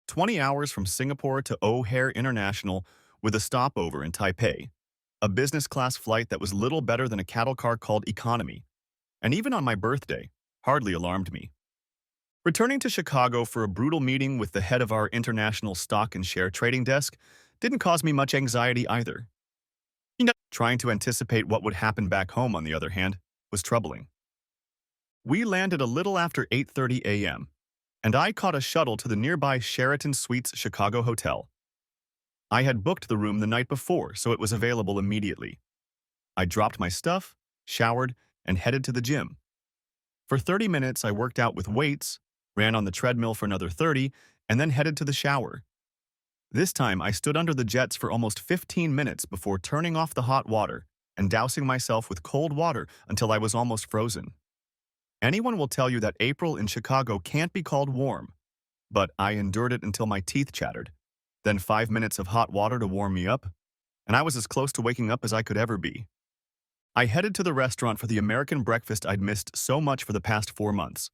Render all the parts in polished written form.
20 hours from Singapore to O'Hare International with a stopover in Taipei, a business class flight that was little better than a cattle car called economy, and even on my birthday, hardly alarmed me. Returning to Chicago for a brutal meeting with the head of our international stock and share trading desk didn't cause me much anxiety either. Trying to anticipate what would happen back home, on the other hand, was troubling. We landed a little after 8:30 a.m., and I caught a shuttle to the nearby Sheraton Suites Chicago hotel. I had booked the room the night before, so it was available immediately. I dropped my stuff, showered, and headed to the gym. For 30 minutes, I worked out with weights, ran on the treadmill for another 30, and then headed to the shower. This time, I stood under the jets for almost 15 minutes before turning off the hot water and dousing myself with cold water until I was almost frozen. Anyone will tell you that April in Chicago can't be called warm, but I endured it until my teeth chattered. Then 5 minutes of hot water to warm me up, and I was as close to waking up as I could ever be. I headed to the restaurant for the American breakfast I'd missed so much for the past 4 months.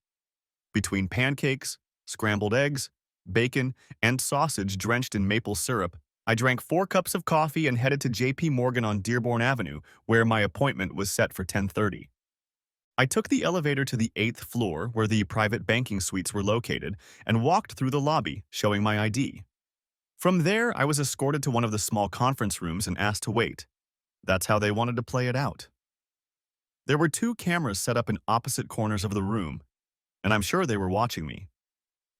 Between pancakes, scrambled eggs, bacon, and sausage drenched in maple syrup, I drank 4 cups of coffee and headed to J.P. Morgan on Dearborn Avenue, where my appointment was set for 10:30. I took the elevator to the 8th floor, where the private banking suites were located, and walked through the lobby, showing my ID. From there, I was escorted to one of the small conference rooms and asked to wait. That's how they wanted to play it out. There were 2 cameras set up in opposite corners of the room, and I'm sure they were watching me.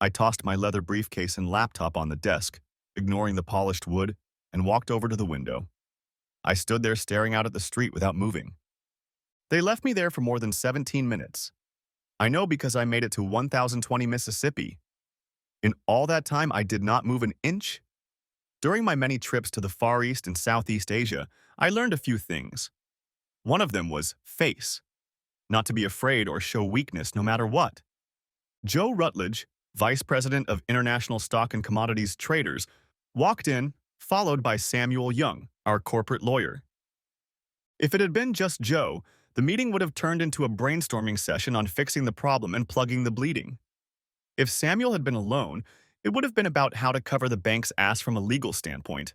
I tossed my leather briefcase and laptop on the desk, ignoring the polished wood, and walked over to the window. I stood there staring out at the street without moving. They left me there for more than 17 minutes. I know because I made it to 1020 Mississippi. In all that time, I did not move an inch. During my many trips to the Far East and Southeast Asia, I learned a few things. One of them was face, not to be afraid or show weakness no matter what. Joe Rutledge, Vice President of International Stock and Commodities Traders, walked in, followed by Samuel Young, our corporate lawyer. If it had been just Joe, the meeting would have turned into a brainstorming session on fixing the problem and plugging the bleeding. If Samuel had been alone, it would have been about how to cover the bank's ass from a legal standpoint.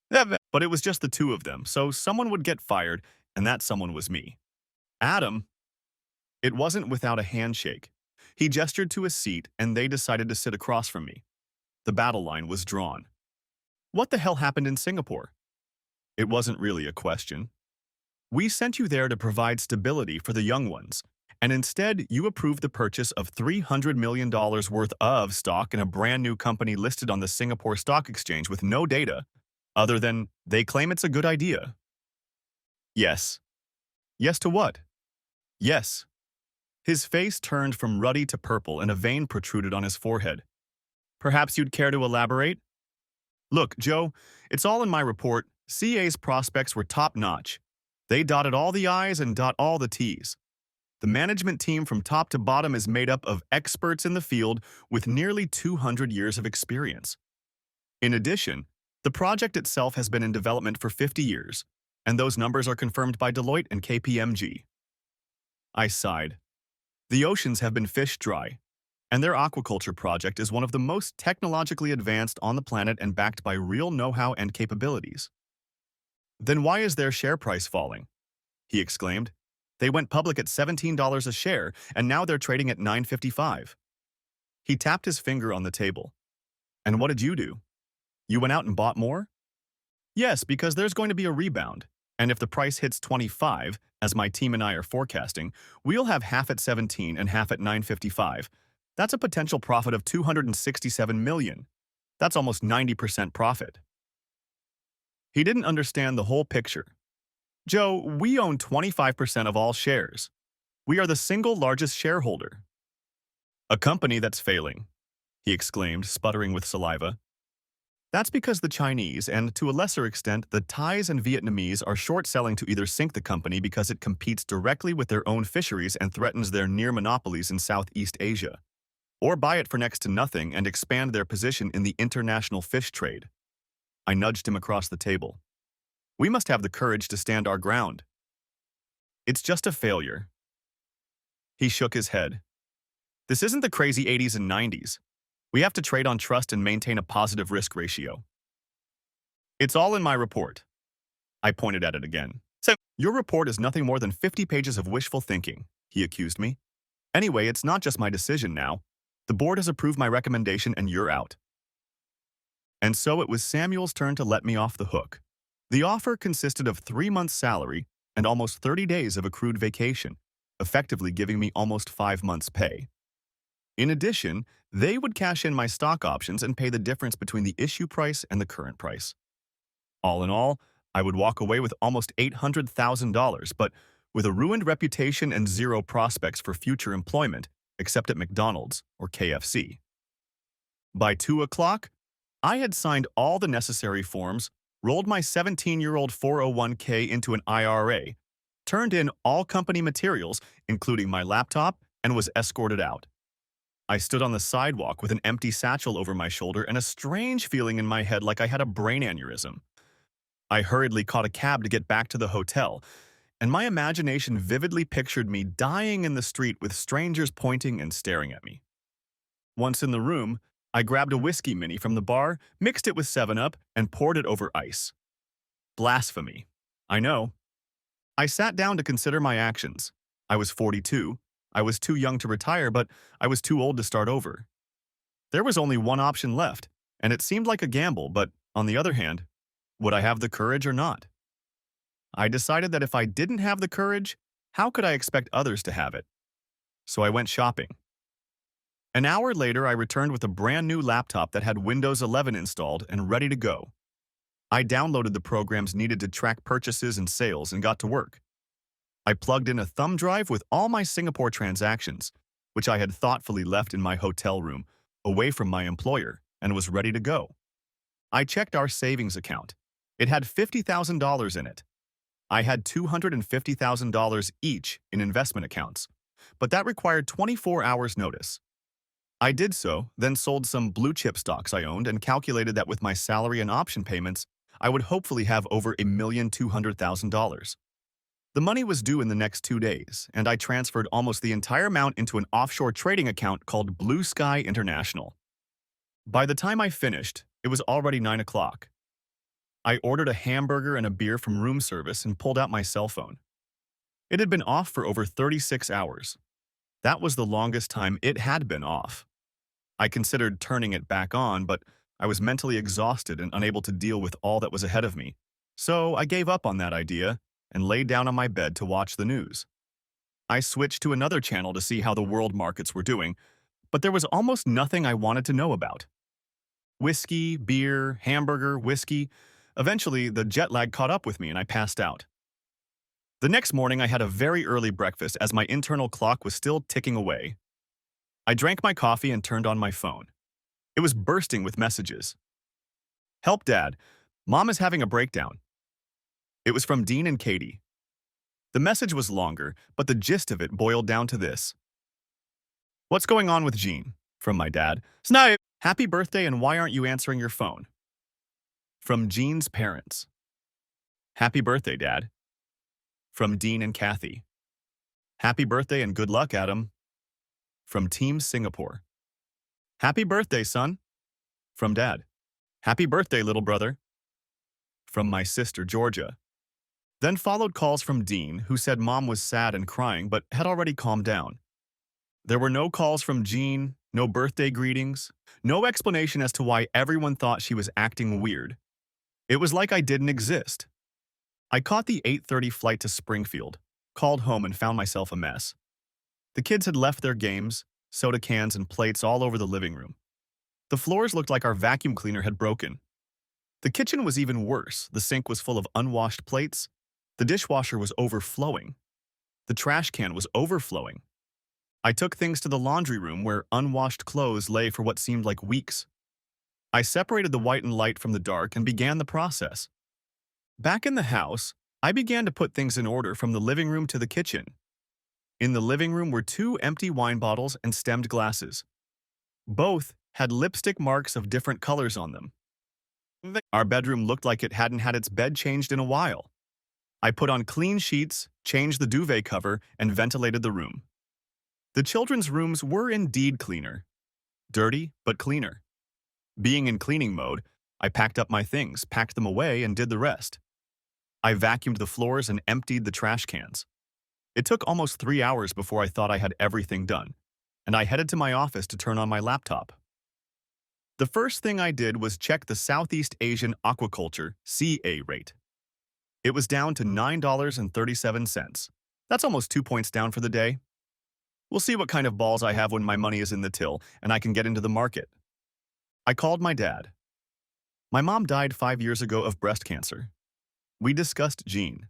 But it was just the two of them, so someone would get fired, and that someone was me. Adam. It wasn't without a handshake. He gestured to a seat, and they decided to sit across from me. The battle line was drawn. What the hell happened in Singapore? It wasn't really a question. We sent you there to provide stability for the young ones, and instead you approved the purchase of $300 million worth of stock in a brand new company listed on the Singapore Stock Exchange with no data, other than they claim it's a good idea. Yes. Yes to what? Yes. His face turned from ruddy to purple and a vein protruded on his forehead. Perhaps you'd care to elaborate? Look, Joe, it's all in my report. CA's prospects were top-notch. They dotted all the I's and dot all the T's. The management team from top to bottom is made up of experts in the field with nearly 200 years of experience. In addition, the project itself has been in development for 50 years, and those numbers are confirmed by Deloitte and KPMG. I sighed. The oceans have been fished dry, and their aquaculture project is one of the most technologically advanced on the planet and backed by real know-how and capabilities. Then why is their share price falling? He exclaimed. They went public at $17 a share, and now they're trading at $9.55. He tapped his finger on the table. And what did you do? You went out and bought more? Yes, because there's going to be a rebound. And if the price hits 25, as my team and I are forecasting, we'll have half at 17 and half at 9.55. That's a potential profit of $267 million. That's almost 90% profit. He didn't understand the whole picture. Joe, we own 25% of all shares. We are the single largest shareholder. A company that's failing, he exclaimed, sputtering with saliva. That's because the Chinese, and to a lesser extent, the Thais and Vietnamese are short-selling to either sink the company because it competes directly with their own fisheries and threatens their near monopolies in Southeast Asia, or buy it for next to nothing and expand their position in the international fish trade. I nudged him across the table. We must have the courage to stand our ground. It's just a failure. He shook his head. This isn't the crazy 80s and 90s. We have to trade on trust and maintain a positive risk ratio. It's all in my report. I pointed at it again. So, your report is nothing more than 50 pages of wishful thinking, he accused me. Anyway, it's not just my decision now. The board has approved my recommendation and you're out. And so it was Samuel's turn to let me off the hook. The offer consisted of 3 months' salary and almost 30 days of accrued vacation, effectively giving me almost 5 months' pay. In addition, they would cash in my stock options and pay the difference between the issue price and the current price. All in all, I would walk away with almost $800,000, but with a ruined reputation and zero prospects for future employment, except at McDonald's or KFC. By 2 o'clock, I had signed all the necessary forms, rolled my 17-year-old 401k into an IRA, turned in all company materials, including my laptop, and was escorted out. I stood on the sidewalk with an empty satchel over my shoulder and a strange feeling in my head like I had a brain aneurysm. I hurriedly caught a cab to get back to the hotel, and my imagination vividly pictured me dying in the street with strangers pointing and staring at me. Once in the room, I grabbed a whiskey mini from the bar, mixed it with 7-Up, and poured it over ice. Blasphemy. I know. I sat down to consider my actions. I was 42. I was too young to retire, but I was too old to start over. There was only one option left, and it seemed like a gamble, but on the other hand, would I have the courage or not? I decided that if I didn't have the courage, how could I expect others to have it? So I went shopping. An hour later, I returned with a brand new laptop that had Windows 11 installed and ready to go. I downloaded the programs needed to track purchases and sales and got to work. I plugged in a thumb drive with all my Singapore transactions, which I had thoughtfully left in my hotel room, away from my employer, and was ready to go. I checked our savings account. It had $50,000 in it. I had $250,000 each in investment accounts, but that required 24 hours notice. I did so, then sold some blue-chip stocks I owned and calculated that with my salary and option payments, I would hopefully have over $1,200,000. The money was due in the next 2 days, and I transferred almost the entire amount into an offshore trading account called Blue Sky International. By the time I finished, it was already 9 o'clock. I ordered a hamburger and a beer from room service and pulled out my cell phone. It had been off for over 36 hours. That was the longest time it had been off. I considered turning it back on, but I was mentally exhausted and unable to deal with all that was ahead of me. So I gave up on that idea and laid down on my bed to watch the news. I switched to another channel to see how the world markets were doing, but there was almost nothing I wanted to know about. Whiskey, beer, hamburger, whiskey. Eventually, the jet lag caught up with me and I passed out. The next morning, I had a very early breakfast as my internal clock was still ticking away. I drank my coffee and turned on my phone. It was bursting with messages. "Help, Dad. Mom is having a breakdown." It was from Dean and Katie. The message was longer, but the gist of it boiled down to this. "What's going on with Jean?" From my dad. "Snipe! Happy birthday and why aren't you answering your phone?" From Jean's parents. "Happy birthday, Dad." From Dean and Kathy. "Happy birthday and good luck, Adam." From Team Singapore. "Happy birthday, son." From Dad. "Happy birthday, little brother." From my sister, Georgia. Then followed calls from Dean, who said Mom was sad and crying but had already calmed down. There were no calls from Jean, no birthday greetings, no explanation as to why everyone thought she was acting weird. It was like I didn't exist. I caught the 8:30 flight to Springfield, called home and found myself a mess. The kids had left their games, soda cans and plates all over the living room. The floors looked like our vacuum cleaner had broken. The kitchen was even worse. The sink was full of unwashed plates. The dishwasher was overflowing. The trash can was overflowing. I took things to the laundry room where unwashed clothes lay for what seemed like weeks. I separated the white and light from the dark and began the process. Back in the house, I began to put things in order from the living room to the kitchen. In the living room were 2 empty wine bottles and stemmed glasses. Both had lipstick marks of different colors on them. Our bedroom looked like it hadn't had its bed changed in a while. I put on clean sheets, changed the duvet cover, and ventilated the room. The children's rooms were indeed cleaner. dirty but cleaner. Being in cleaning mode, I packed up my things, packed them away, and did the rest. I vacuumed the floors and emptied the trash cans. It took almost 3 hours before I thought I had everything done, and I headed to my office to turn on my laptop. The first thing I did was check the Southeast Asian Aquaculture CA rate. It was down to $9.37. That's almost 2 points down for the day. We'll see what kind of balls I have when my money is in the till and I can get into the market. I called my dad. My mom died 5 years ago of breast cancer. We discussed Jean.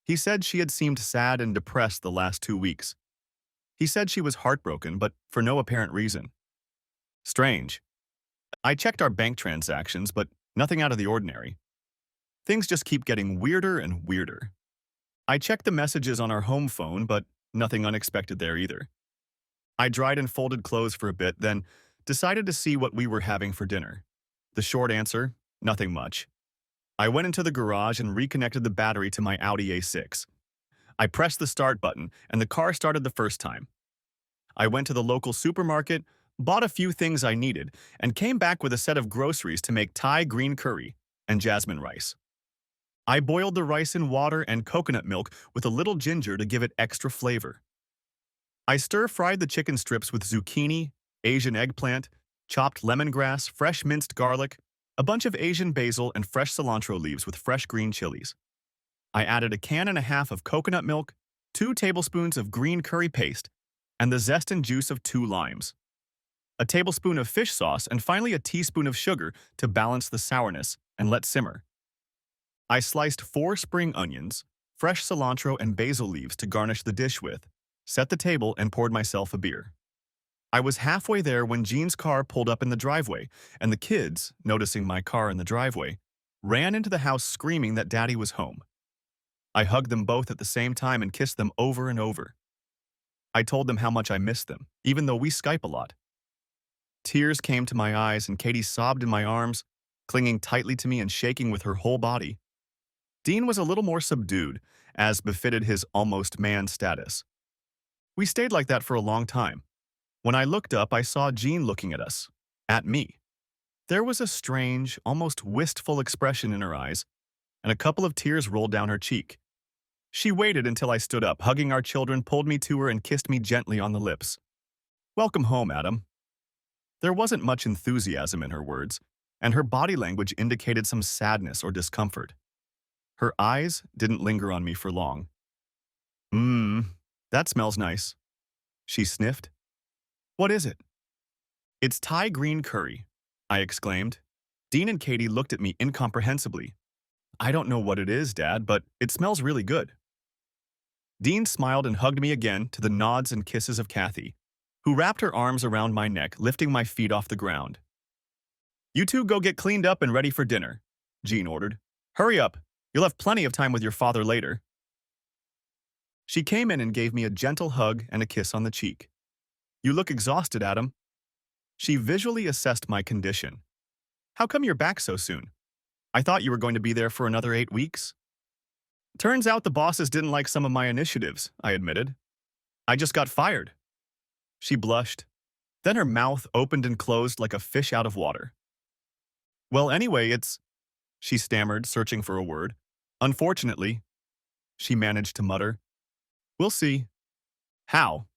He said she had seemed sad and depressed the last 2 weeks. He said she was heartbroken, but for no apparent reason. Strange. I checked our bank transactions, but nothing out of the ordinary. Things just keep getting weirder and weirder. I checked the messages on our home phone, but nothing unexpected there either. I dried and folded clothes for a bit, then decided to see what we were having for dinner. The short answer, nothing much. I went into the garage and reconnected the battery to my Audi A6. I pressed the start button, and the car started the first time. I went to the local supermarket, bought a few things I needed, and came back with a set of groceries to make Thai green curry and jasmine rice. I boiled the rice in water and coconut milk with a little ginger to give it extra flavor. I stir-fried the chicken strips with zucchini, Asian eggplant, chopped lemongrass, fresh minced garlic, a bunch of Asian basil, and fresh cilantro leaves with fresh green chilies. I added a can and a half of coconut milk, 2 tablespoons of green curry paste, and the zest and juice of 2 limes. A tablespoon of fish sauce, and finally a teaspoon of sugar to balance the sourness, and let simmer. I sliced 4 spring onions, fresh cilantro, and basil leaves to garnish the dish with, set the table, and poured myself a beer. I was halfway there when Jean's car pulled up in the driveway, and the kids, noticing my car in the driveway, ran into the house screaming that Daddy was home. I hugged them both at the same time and kissed them over and over. I told them how much I missed them, even though we Skype a lot. Tears came to my eyes and Katie sobbed in my arms, clinging tightly to me and shaking with her whole body. Dean was a little more subdued, as befitted his almost man status. We stayed like that for a long time. When I looked up, I saw Jean looking at us, at me. There was a strange, almost wistful expression in her eyes, and a couple of tears rolled down her cheek. She waited until I stood up, hugging our children, pulled me to her, and kissed me gently on the lips. "Welcome home, Adam." There wasn't much enthusiasm in her words, and her body language indicated some sadness or discomfort. Her eyes didn't linger on me for long. That smells nice." She sniffed. "What is it?" "It's Thai green curry," I exclaimed. Dean and Katie looked at me incomprehensibly. "I don't know what it is, Dad, but it smells really good." Dean smiled and hugged me again to the nods and kisses of Kathy, who wrapped her arms around my neck, lifting my feet off the ground. "You two go get cleaned up and ready for dinner," Jean ordered. "Hurry up. You'll have plenty of time with your father later." She came in and gave me a gentle hug and a kiss on the cheek. "You look exhausted, Adam." She visually assessed my condition. "How come you're back so soon? I thought you were going to be there for another 8 weeks." "Turns out the bosses didn't like some of my initiatives," I admitted. "I just got fired." She blushed. Then her mouth opened and closed like a fish out of water. "Well, anyway, she stammered, searching for a word. "Unfortunately," she managed to mutter. "We'll see." "How?"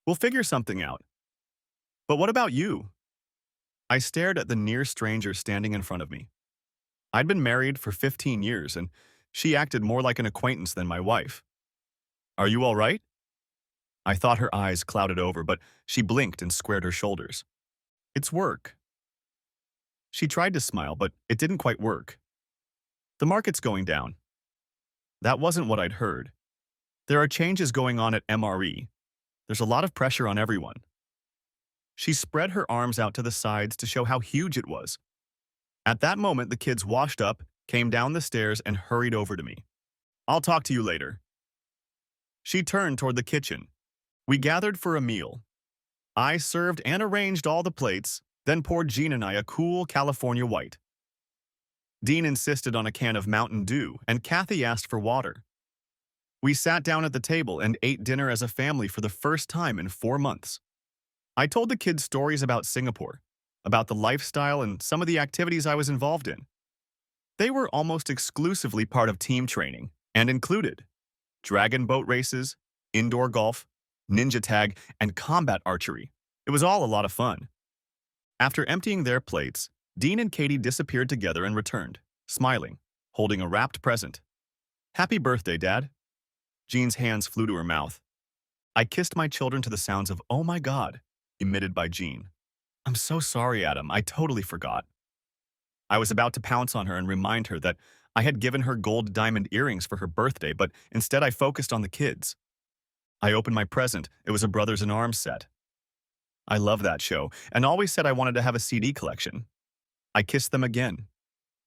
"We'll figure something out." "But what about you?" I stared at the near stranger standing in front of me. I'd been married for 15 years, and she acted more like an acquaintance than my wife. "Are you all right?" I thought her eyes clouded over, but she blinked and squared her shoulders. "It's work." She tried to smile, but it didn't quite work. "The market's going down." That wasn't what I'd heard. "There are changes going on at MRE. There's a lot of pressure on everyone." She spread her arms out to the sides to show how huge it was. At that moment, the kids washed up, came down the stairs, and hurried over to me. "I'll talk to you later." She turned toward the kitchen. We gathered for a meal. I served and arranged all the plates, then poured Jean and I a cool California White. Dean insisted on a can of Mountain Dew, and Kathy asked for water. We sat down at the table and ate dinner as a family for the first time in 4 months. I told the kids stories about Singapore, about the lifestyle and some of the activities I was involved in. They were almost exclusively part of team training and included dragon boat races, indoor golf, ninja tag, and combat archery. It was all a lot of fun. After emptying their plates, Dean and Katie disappeared together and returned, smiling, holding a wrapped present. Happy birthday, Dad. Jean's hands flew to her mouth. I kissed my children to the sounds of "Oh my God," emitted by Jean. I'm so sorry, Adam. I totally forgot. I was about to pounce on her and remind her that I had given her gold diamond earrings for her birthday, but instead I focused on the kids. I opened my present. It was a Brothers in Arms set. I love that show and always said I wanted to have a CD collection. I kissed them again.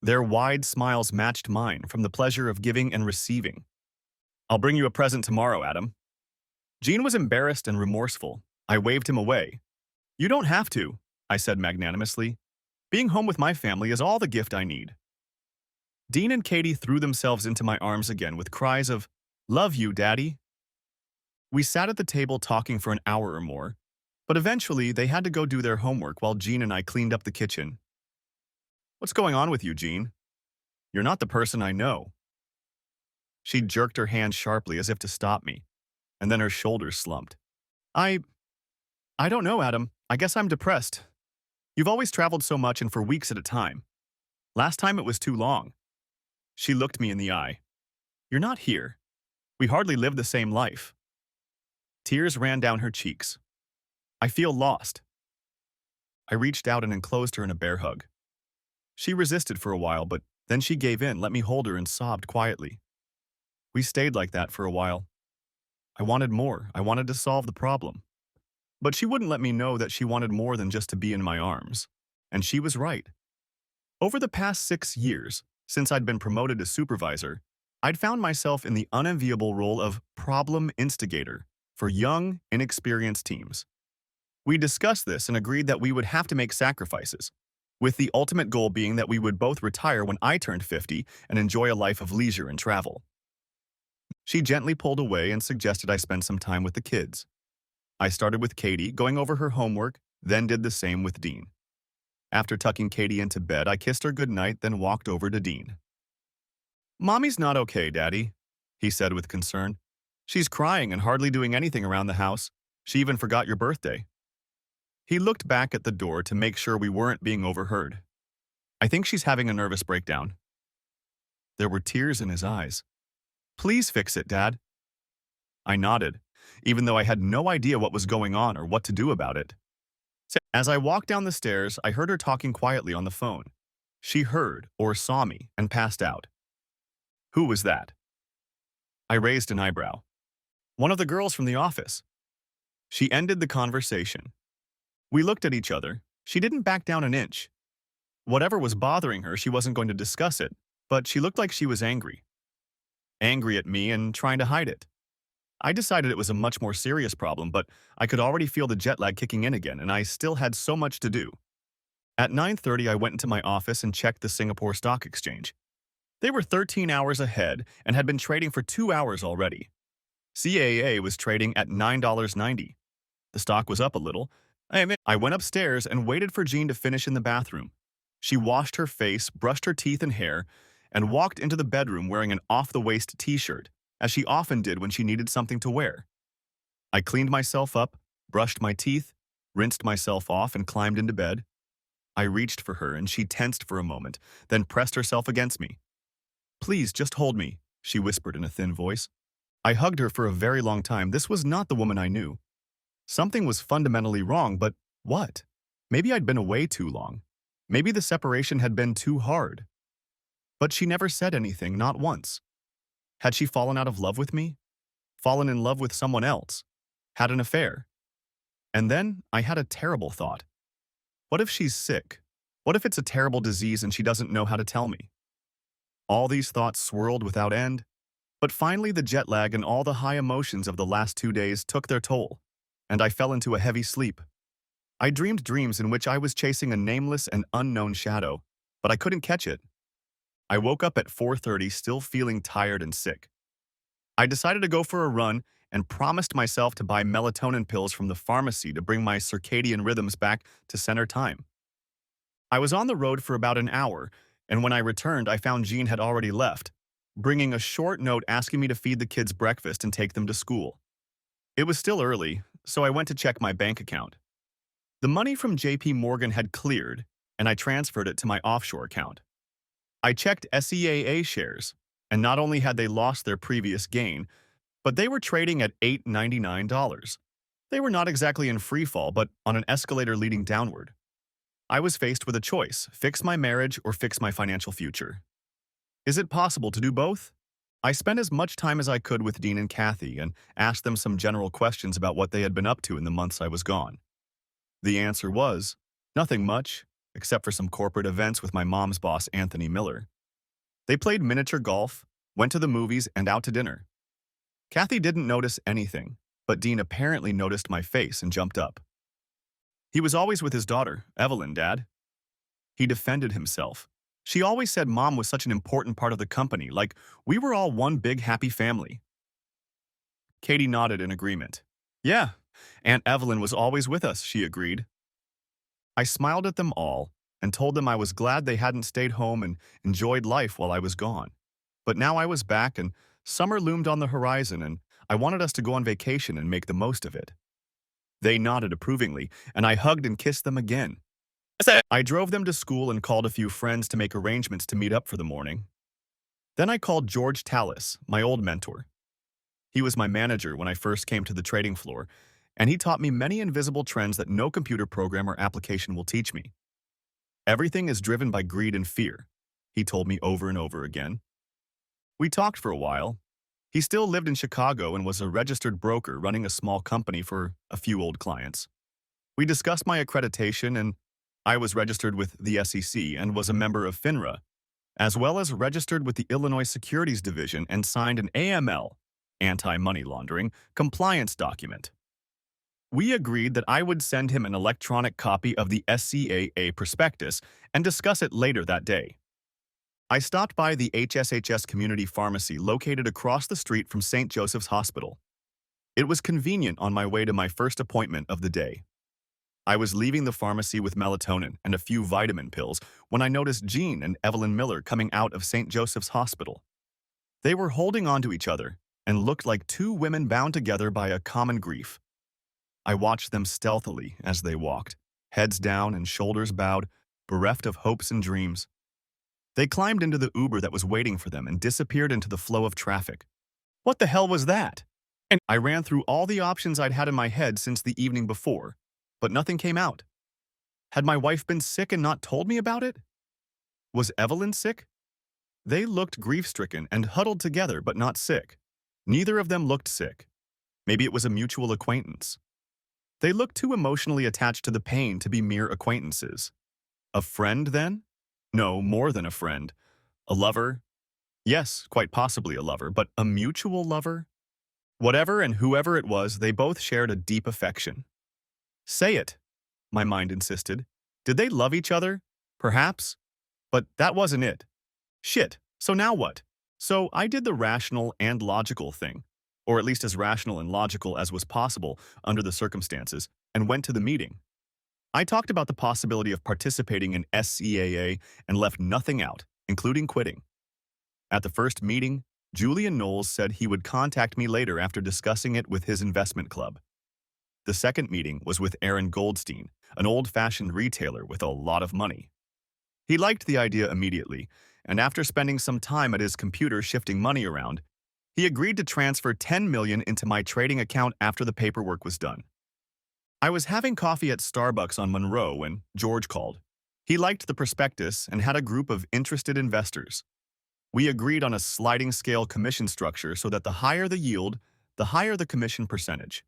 Their wide smiles matched mine from the pleasure of giving and receiving. I'll bring you a present tomorrow, Adam. Jean was embarrassed and remorseful. I waved him away. You don't have to, I said magnanimously. Being home with my family is all the gift I need. Dean and Katie threw themselves into my arms again with cries of, "Love you, Daddy." We sat at the table talking for an hour or more, but eventually they had to go do their homework while Jean and I cleaned up the kitchen. What's going on with you, Jean? You're not the person I know. She jerked her hand sharply as if to stop me, and then her shoulders slumped. I don't know, Adam. I guess I'm depressed. You've always traveled so much and for weeks at a time. Last time it was too long. She looked me in the eye. You're not here. We hardly live the same life. Tears ran down her cheeks. I feel lost. I reached out and enclosed her in a bear hug. She resisted for a while, but then she gave in, let me hold her, and sobbed quietly. We stayed like that for a while. I wanted more. I wanted to solve the problem. But she wouldn't let me know that she wanted more than just to be in my arms. And she was right. Over the past 6 years, since I'd been promoted to supervisor, I'd found myself in the unenviable role of problem instigator for young, inexperienced teams. We discussed this and agreed that we would have to make sacrifices, with the ultimate goal being that we would both retire when I turned 50 and enjoy a life of leisure and travel. She gently pulled away and suggested I spend some time with the kids. I started with Katie, going over her homework, then did the same with Dean. After tucking Katie into bed, I kissed her goodnight, then walked over to Dean. Mommy's not okay, Daddy, he said with concern. She's crying and hardly doing anything around the house. She even forgot your birthday. He looked back at the door to make sure we weren't being overheard. I think she's having a nervous breakdown. There were tears in his eyes. Please fix it, Dad. I nodded, even though I had no idea what was going on or what to do about it. As I walked down the stairs, I heard her talking quietly on the phone. She heard or saw me and passed out. Who was that? I raised an eyebrow. One of the girls from the office. She ended the conversation. We looked at each other. She didn't back down an inch. Whatever was bothering her, she wasn't going to discuss it, but she looked like she was angry. Angry at me and trying to hide it. I decided it was a much more serious problem, but I could already feel the jet lag kicking in again, and I still had so much to do. At 9:30, I went into my office and checked the Singapore Stock Exchange. They were 13 hours ahead and had been trading for 2 hours already. CAA was trading at $9.90. The stock was up a little. I went upstairs and waited for Jean to finish in the bathroom. She washed her face, brushed her teeth and hair, and walked into the bedroom wearing an off-the-waist t-shirt, as she often did when she needed something to wear. I cleaned myself up, brushed my teeth, rinsed myself off, and climbed into bed. I reached for her, and she tensed for a moment, then pressed herself against me. Please, just hold me, she whispered in a thin voice. I hugged her for a very long time. This was not the woman I knew. Something was fundamentally wrong, but what? Maybe I'd been away too long. Maybe the separation had been too hard. But she never said anything, not once. Had she fallen out of love with me? Fallen in love with someone else? Had an affair? And then I had a terrible thought. What if she's sick? What if it's a terrible disease and she doesn't know how to tell me? All these thoughts swirled without end, but finally the jet lag and all the high emotions of the last 2 days took their toll, and I fell into a heavy sleep. I dreamed dreams in which I was chasing a nameless and unknown shadow, but I couldn't catch it. I woke up at 4:30 still feeling tired and sick. I decided to go for a run and promised myself to buy melatonin pills from the pharmacy to bring my circadian rhythms back to center time. I was on the road for about an hour, and when I returned, I found Jean had already left, bringing a short note asking me to feed the kids breakfast and take them to school. It was still early, so I went to check my bank account. The money from JP Morgan had cleared, and I transferred it to my offshore account. I checked SEAA shares, and not only had they lost their previous gain, but they were trading at $8.99. They were not exactly in free fall, but on an escalator leading downward. I was faced with a choice: fix my marriage or fix my financial future. Is it possible to do both? I spent as much time as I could with Dean and Kathy and asked them some general questions about what they had been up to in the months I was gone. The answer was nothing much, except for some corporate events with my mom's boss, Anthony Miller. They played miniature golf, went to the movies, and out to dinner. Kathy didn't notice anything, but Dean apparently noticed my face and jumped up. He was always with his daughter, Evelyn, Dad. He defended himself. She always said Mom was such an important part of the company, like we were all one big happy family. Katie nodded in agreement. Yeah, Aunt Evelyn was always with us, she agreed. I smiled at them all and told them I was glad they hadn't stayed home and enjoyed life while I was gone. But now I was back and summer loomed on the horizon and I wanted us to go on vacation and make the most of it. They nodded approvingly, and I hugged and kissed them again. I drove them to school and called a few friends to make arrangements to meet up for the morning. Then I called George Tallis, my old mentor. He was my manager when I first came to the trading floor, and he taught me many invisible trends that no computer program or application will teach me. Everything is driven by greed and fear, he told me over and over again. We talked for a while. He still lived in Chicago and was a registered broker running a small company for a few old clients. We discussed my accreditation, and I was registered with the SEC and was a member of FINRA, as well as registered with the Illinois Securities Division and signed an AML, anti-money laundering, compliance document. We agreed that I would send him an electronic copy of the SCAA prospectus and discuss it later that day. I stopped by the HSHS Community Pharmacy located across the street from St. Joseph's Hospital. It was convenient on my way to my first appointment of the day. I was leaving the pharmacy with melatonin and a few vitamin pills when I noticed Jean and Evelyn Miller coming out of St. Joseph's Hospital. They were holding on to each other and looked like two women bound together by a common grief. I watched them stealthily as they walked, heads down and shoulders bowed, bereft of hopes and dreams. They climbed into the Uber that was waiting for them and disappeared into the flow of traffic. What the hell was that? And I ran through all the options I'd had in my head since the evening before, but nothing came out. Had my wife been sick and not told me about it? Was Evelyn sick? They looked grief-stricken and huddled together, but not sick. Neither of them looked sick. Maybe it was a mutual acquaintance. They looked too emotionally attached to the pain to be mere acquaintances. A friend, then? No, more than a friend. A lover? Yes, quite possibly a lover, but a mutual lover? Whatever and whoever it was, they both shared a deep affection. Say it, my mind insisted. Did they love each other? Perhaps. But that wasn't it. Shit, so now what? So I did the rational and logical thing, or at least as rational and logical as was possible under the circumstances, and went to the meeting. I talked about the possibility of participating in SCAA and left nothing out, including quitting. At the first meeting, Julian Knowles said he would contact me later after discussing it with his investment club. The second meeting was with Aaron Goldstein, an old-fashioned retailer with a lot of money. He liked the idea immediately, and after spending some time at his computer shifting money around, he agreed to transfer $10 million into my trading account after the paperwork was done. I was having coffee at Starbucks on Monroe when George called. He liked the prospectus and had a group of interested investors. We agreed on a sliding scale commission structure so that the higher the yield, the higher the commission percentage.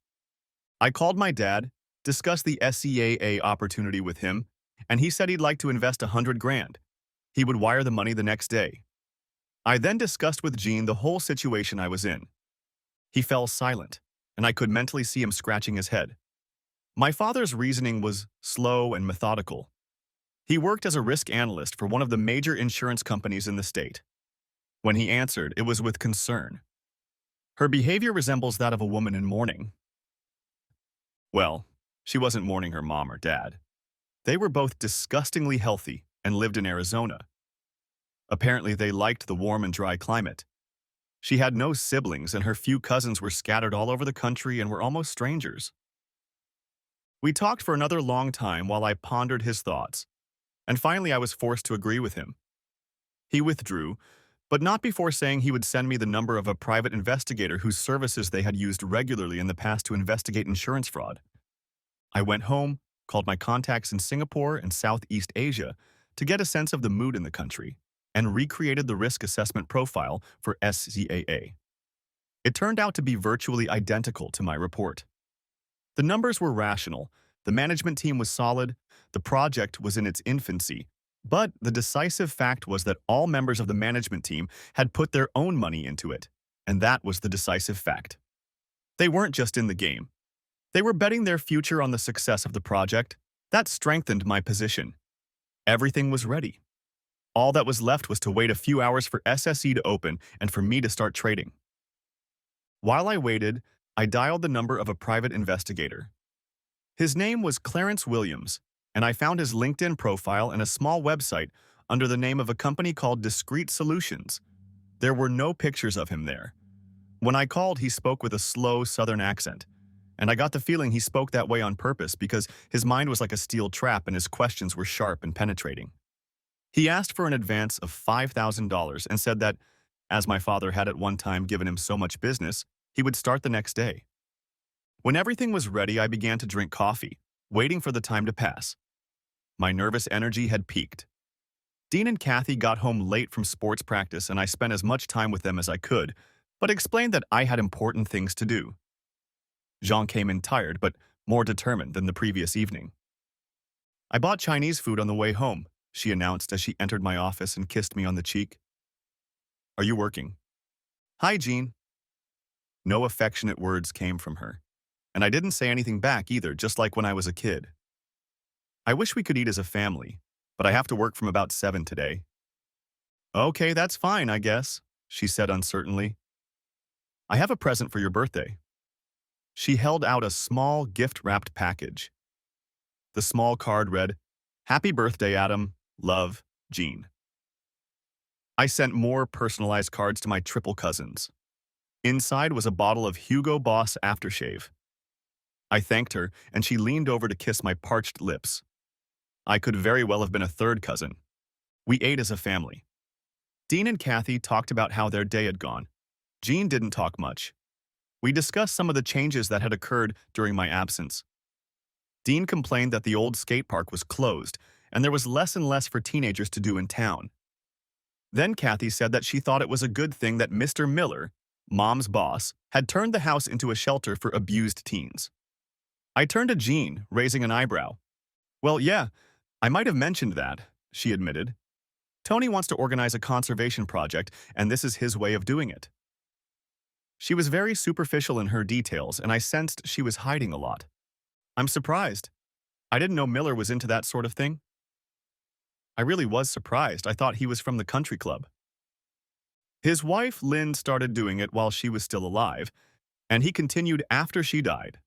I called my dad, discussed the SCAA opportunity with him, and he said he'd like to invest $100,000. He would wire the money the next day. I then discussed with Jean the whole situation I was in. He fell silent, and I could mentally see him scratching his head. My father's reasoning was slow and methodical. He worked as a risk analyst for one of the major insurance companies in the state. When he answered, it was with concern. Her behavior resembles that of a woman in mourning. Well, she wasn't mourning her mom or dad. They were both disgustingly healthy and lived in Arizona. Apparently, they liked the warm and dry climate. She had no siblings, and her few cousins were scattered all over the country and were almost strangers. We talked for another long time while I pondered his thoughts, and finally I was forced to agree with him. He withdrew, but not before saying he would send me the number of a private investigator whose services they had used regularly in the past to investigate insurance fraud. I went home, called my contacts in Singapore and Southeast Asia to get a sense of the mood in the country, and recreated the risk assessment profile for SCAA. It turned out to be virtually identical to my report. The numbers were rational, the management team was solid, the project was in its infancy, but the decisive fact was that all members of the management team had put their own money into it, and that was the decisive fact. They weren't just in the game. They were betting their future on the success of the project. That strengthened my position. Everything was ready. All that was left was to wait a few hours for SSE to open and for me to start trading. While I waited, I dialed the number of a private investigator. His name was Clarence Williams, and I found his LinkedIn profile and a small website under the name of a company called Discrete Solutions. There were no pictures of him there. When I called, he spoke with a slow southern accent, and I got the feeling he spoke that way on purpose because his mind was like a steel trap and his questions were sharp and penetrating. He asked for an advance of $5,000 and said that, as my father had at one time given him so much business, he would start the next day. When everything was ready, I began to drink coffee, waiting for the time to pass. My nervous energy had peaked. Dean and Kathy got home late from sports practice and I spent as much time with them as I could, but explained that I had important things to do. Jean came in tired, but more determined than the previous evening. I bought Chinese food on the way home, she announced as she entered my office and kissed me on the cheek. Are you working? Hi, Jean. No affectionate words came from her, and I didn't say anything back either, just like when I was a kid. I wish we could eat as a family, but I have to work from about 7 today. Okay, that's fine, I guess, she said uncertainly. I have a present for your birthday. She held out a small gift-wrapped package. The small card read, Happy birthday, Adam. Love, Jean. I sent more personalized cards to my triple cousins. Inside was a bottle of Hugo Boss aftershave. I thanked her, and she leaned over to kiss my parched lips. I could very well have been a third cousin. We ate as a family. Dean and Kathy talked about how their day had gone. Jean didn't talk much. We discussed some of the changes that had occurred during my absence. Dean complained that the old skate park was closed, and there was less and less for teenagers to do in town. Then Kathy said that she thought it was a good thing that Mr. Miller, Mom's boss, had turned the house into a shelter for abused teens. I turned to Jean, raising an eyebrow. Well, yeah, I might have mentioned that, she admitted. Tony wants to organize a conservation project, and this is his way of doing it. She was very superficial in her details, and I sensed she was hiding a lot. I'm surprised. I didn't know Miller was into that sort of thing. I really was surprised. I thought he was from the country club. His wife, Lynn, started doing it while she was still alive, and he continued after she died.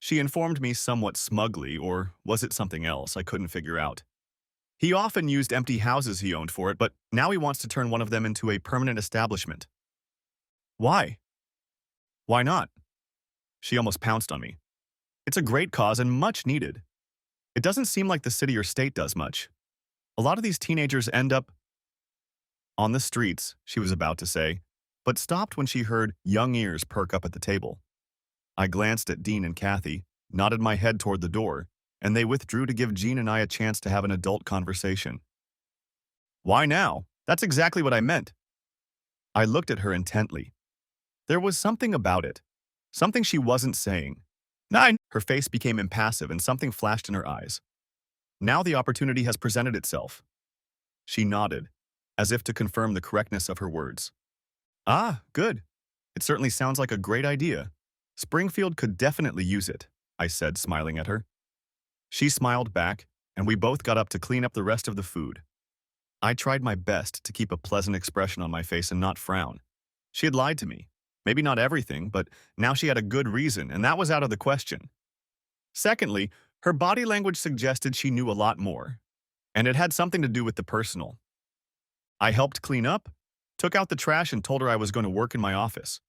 She informed me somewhat smugly, or was it something else I couldn't figure out. He often used empty houses he owned for it, but now he wants to turn one of them into a permanent establishment. Why? Why not? She almost pounced on me. It's a great cause and much needed. It doesn't seem like the city or state does much. A lot of these teenagers end up on the streets, she was about to say, but stopped when she heard young ears perk up at the table. I glanced at Dean and Kathy, nodded my head toward the door, and they withdrew to give Jean and I a chance to have an adult conversation. Why now? That's exactly what I meant. I looked at her intently. There was something about it, something she wasn't saying. Nine! Her face became impassive and something flashed in her eyes. Now the opportunity has presented itself. She nodded, as if to confirm the correctness of her words. Ah, good. It certainly sounds like a great idea. Springfield could definitely use it, I said, smiling at her. She smiled back, and we both got up to clean up the rest of the food. I tried my best to keep a pleasant expression on my face and not frown. She had lied to me. Maybe not everything, but now she had a good reason, and that was out of the question. Secondly, her body language suggested she knew a lot more, and it had something to do with the personal. I helped clean up, took out the trash, and told her I was going to work in my office.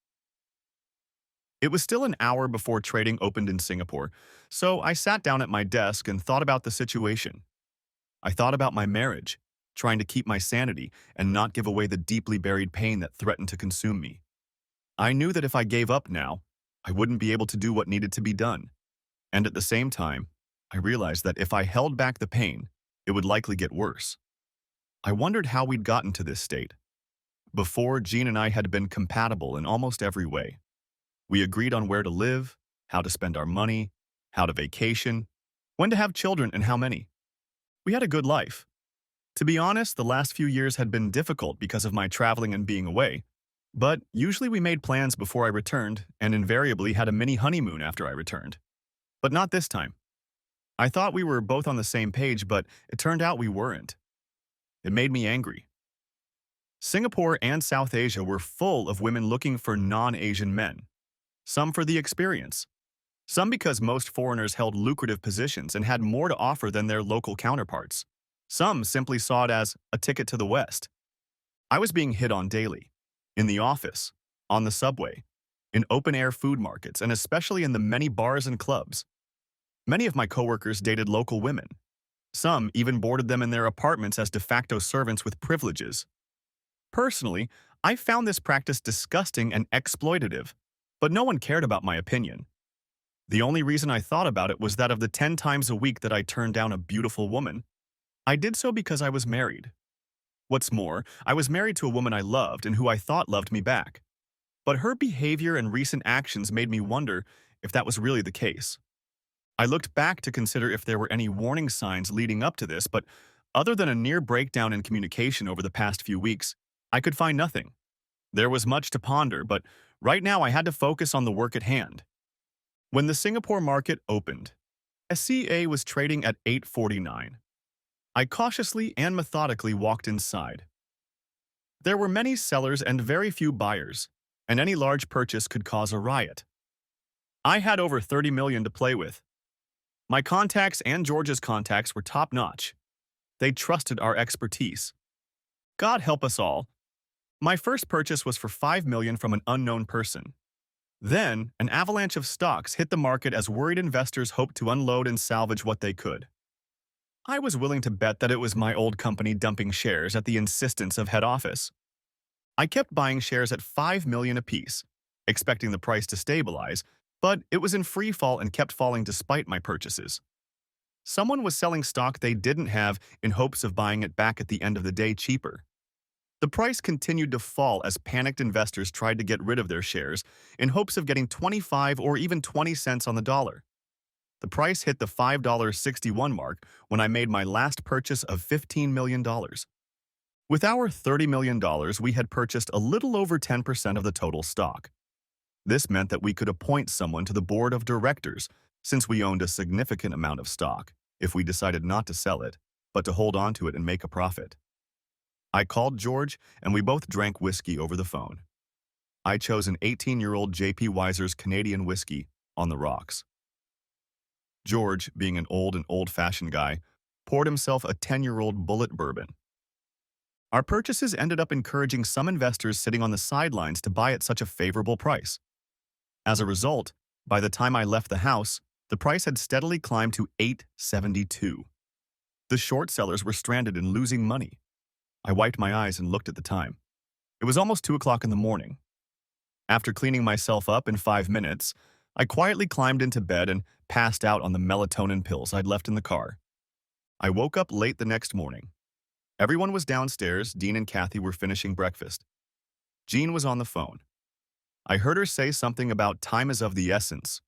It was still an hour before trading opened in Singapore, so I sat down at my desk and thought about the situation. I thought about my marriage, trying to keep my sanity and not give away the deeply buried pain that threatened to consume me. I knew that if I gave up now, I wouldn't be able to do what needed to be done. And at the same time, I realized that if I held back the pain, it would likely get worse. I wondered how we'd gotten to this state. Before, Jean and I had been compatible in almost every way. We agreed on where to live, how to spend our money, how to vacation, when to have children and how many. We had a good life. To be honest, the last few years had been difficult because of my traveling and being away, but usually we made plans before I returned and invariably had a mini honeymoon after I returned. But not this time. I thought we were both on the same page, but it turned out we weren't. It made me angry. Singapore and South Asia were full of women looking for non-Asian men. Some for the experience. Some because most foreigners held lucrative positions and had more to offer than their local counterparts. Some simply saw it as a ticket to the West. I was being hit on daily. In the office, on the subway, in open-air food markets, and especially in the many bars and clubs. Many of my coworkers dated local women. Some even boarded them in their apartments as de facto servants with privileges. Personally, I found this practice disgusting and exploitative, but no one cared about my opinion. The only reason I thought about it was that of the 10 times a week that I turned down a beautiful woman, I did so because I was married. What's more, I was married to a woman I loved and who I thought loved me back. But her behavior and recent actions made me wonder if that was really the case. I looked back to consider if there were any warning signs leading up to this, but other than a near breakdown in communication over the past few weeks, I could find nothing. There was much to ponder, but right now I had to focus on the work at hand. When the Singapore market opened, SCA was trading at 8.49. I cautiously and methodically walked inside. There were many sellers and very few buyers, and any large purchase could cause a riot. I had over 30 million to play with. My contacts and George's contacts were top-notch. They trusted our expertise. God help us all. My first purchase was for 5 million from an unknown person. Then, an avalanche of stocks hit the market as worried investors hoped to unload and salvage what they could. I was willing to bet that it was my old company dumping shares at the insistence of head office. I kept buying shares at 5 million apiece, expecting the price to stabilize, but it was in free fall and kept falling despite my purchases. Someone was selling stock they didn't have in hopes of buying it back at the end of the day cheaper. The price continued to fall as panicked investors tried to get rid of their shares in hopes of getting 25 or even 20 cents on the dollar. The price hit the $5.61 mark when I made my last purchase of $15 million. With our $30 million, we had purchased a little over 10% of the total stock. This meant that we could appoint someone to the board of directors since we owned a significant amount of stock if we decided not to sell it, but to hold on to it and make a profit. I called George, and we both drank whiskey over the phone. I chose an 18-year-old J.P. Weiser's Canadian whiskey on the rocks. George, being an old and old-fashioned guy, poured himself a 10-year-old Bullet bourbon. Our purchases ended up encouraging some investors sitting on the sidelines to buy at such a favorable price. As a result, by the time I left the house, the price had steadily climbed to $8.72. The short sellers were stranded and losing money. I wiped my eyes and looked at the time. It was almost 2 o'clock in the morning. After cleaning myself up in 5 minutes, I quietly climbed into bed and passed out on the melatonin pills I'd left in the car. I woke up late the next morning. Everyone was downstairs. Dean and Kathy were finishing breakfast. Jean was on the phone. I heard her say something about time is of the essence.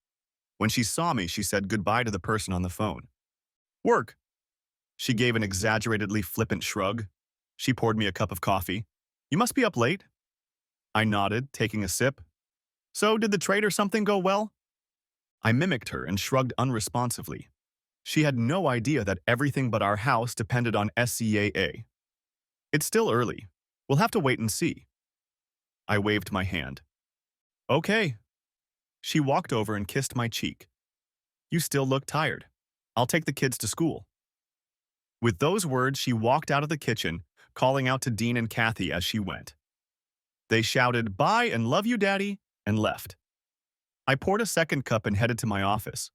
When she saw me, she said goodbye to the person on the phone. Work. She gave an exaggeratedly flippant shrug. She poured me a cup of coffee. You must be up late. I nodded, taking a sip. So, did the trade or something go well? I mimicked her and shrugged unresponsively. She had no idea that everything but our house depended on SCAA. It's still early. We'll have to wait and see. I waved my hand. Okay. She walked over and kissed my cheek. You still look tired. I'll take the kids to school. With those words, she walked out of the kitchen, calling out to Dean and Kathy as she went. They shouted, "Bye and love you, Daddy," and left. I poured a second cup and headed to my office.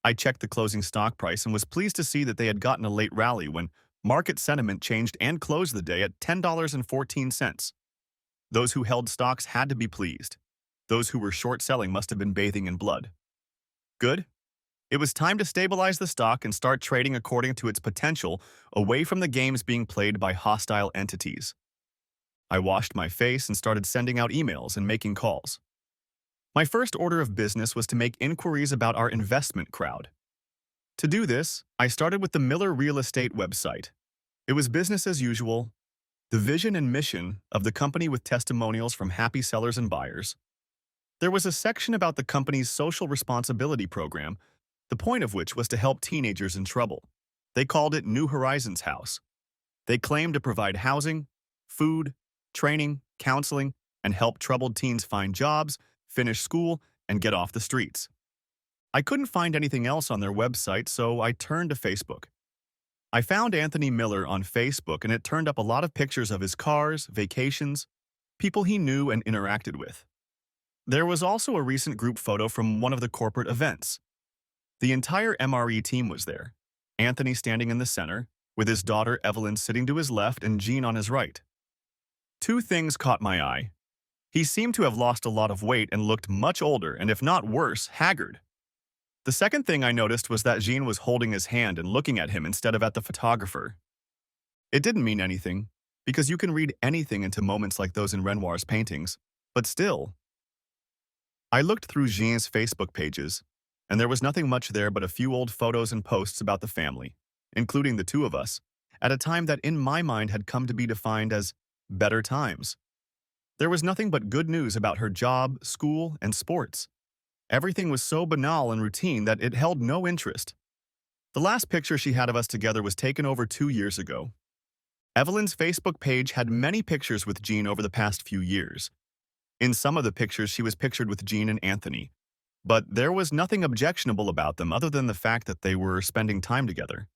I checked the closing stock price and was pleased to see that they had gotten a late rally when market sentiment changed and closed the day at $10.14. Those who held stocks had to be pleased. Those who were short selling must have been bathing in blood. Good. It was time to stabilize the stock and start trading according to its potential away from the games being played by hostile entities. I washed my face and started sending out emails and making calls. My first order of business was to make inquiries about our investment crowd. To do this, I started with the Miller Real Estate website. It was business as usual, the vision and mission of the company with testimonials from happy sellers and buyers. There was a section about the company's social responsibility program, the point of which was to help teenagers in trouble. They called it New Horizons House. They claimed to provide housing, food, training, counseling, and help troubled teens find jobs, finish school, and get off the streets. I couldn't find anything else on their website, so I turned to Facebook. I found Anthony Miller on Facebook, and it turned up a lot of pictures of his cars, vacations, people he knew and interacted with. There was also a recent group photo from one of the corporate events. The entire MRE team was there, Anthony standing in the center, with his daughter Evelyn sitting to his left and Jean on his right. Two things caught my eye. He seemed to have lost a lot of weight and looked much older and, if not worse, haggard. The second thing I noticed was that Jean was holding his hand and looking at him instead of at the photographer. It didn't mean anything, because you can read anything into moments like those in Renoir's paintings, but still. I looked through Jean's Facebook pages, and there was nothing much there but a few old photos and posts about the family, including the two of us, at a time that in my mind had come to be defined as better times. There was nothing but good news about her job, school, and sports. Everything was so banal and routine that it held no interest. The last picture she had of us together was taken over 2 years ago. Evelyn's Facebook page had many pictures with Jean over the past few years. In some of the pictures, she was pictured with Jean and Anthony, but there was nothing objectionable about them other than the fact that they were spending time together.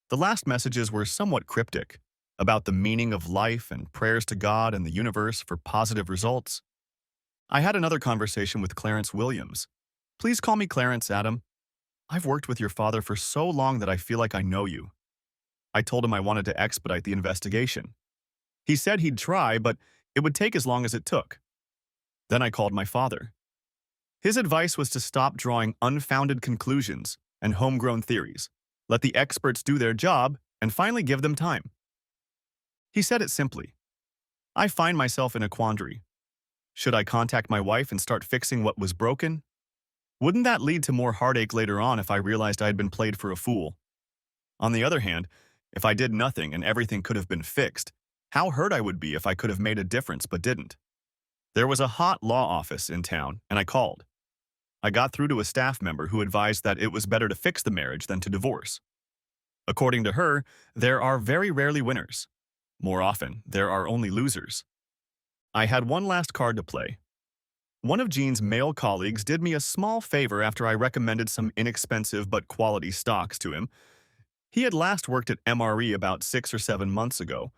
The last messages were somewhat cryptic, about the meaning of life and prayers to God and the universe for positive results. I had another conversation with Clarence Williams. Please call me Clarence, Adam. I've worked with your father for so long that I feel like I know you. I told him I wanted to expedite the investigation. He said he'd try, but it would take as long as it took. Then I called my father. His advice was to stop drawing unfounded conclusions and homegrown theories, let the experts do their job, and finally give them time. He said it simply. I find myself in a quandary. Should I contact my wife and start fixing what was broken? Wouldn't that lead to more heartache later on if I realized I had been played for a fool? On the other hand, if I did nothing and everything could have been fixed, how hurt I would be if I could have made a difference but didn't. There was a hot law office in town, and I called. I got through to a staff member who advised that it was better to fix the marriage than to divorce. According to her, there are very rarely winners. More often, there are only losers. I had one last card to play. One of Jean's male colleagues did me a small favor after I recommended some inexpensive but quality stocks to him. He had last worked at MRE about 6 or 7 months ago,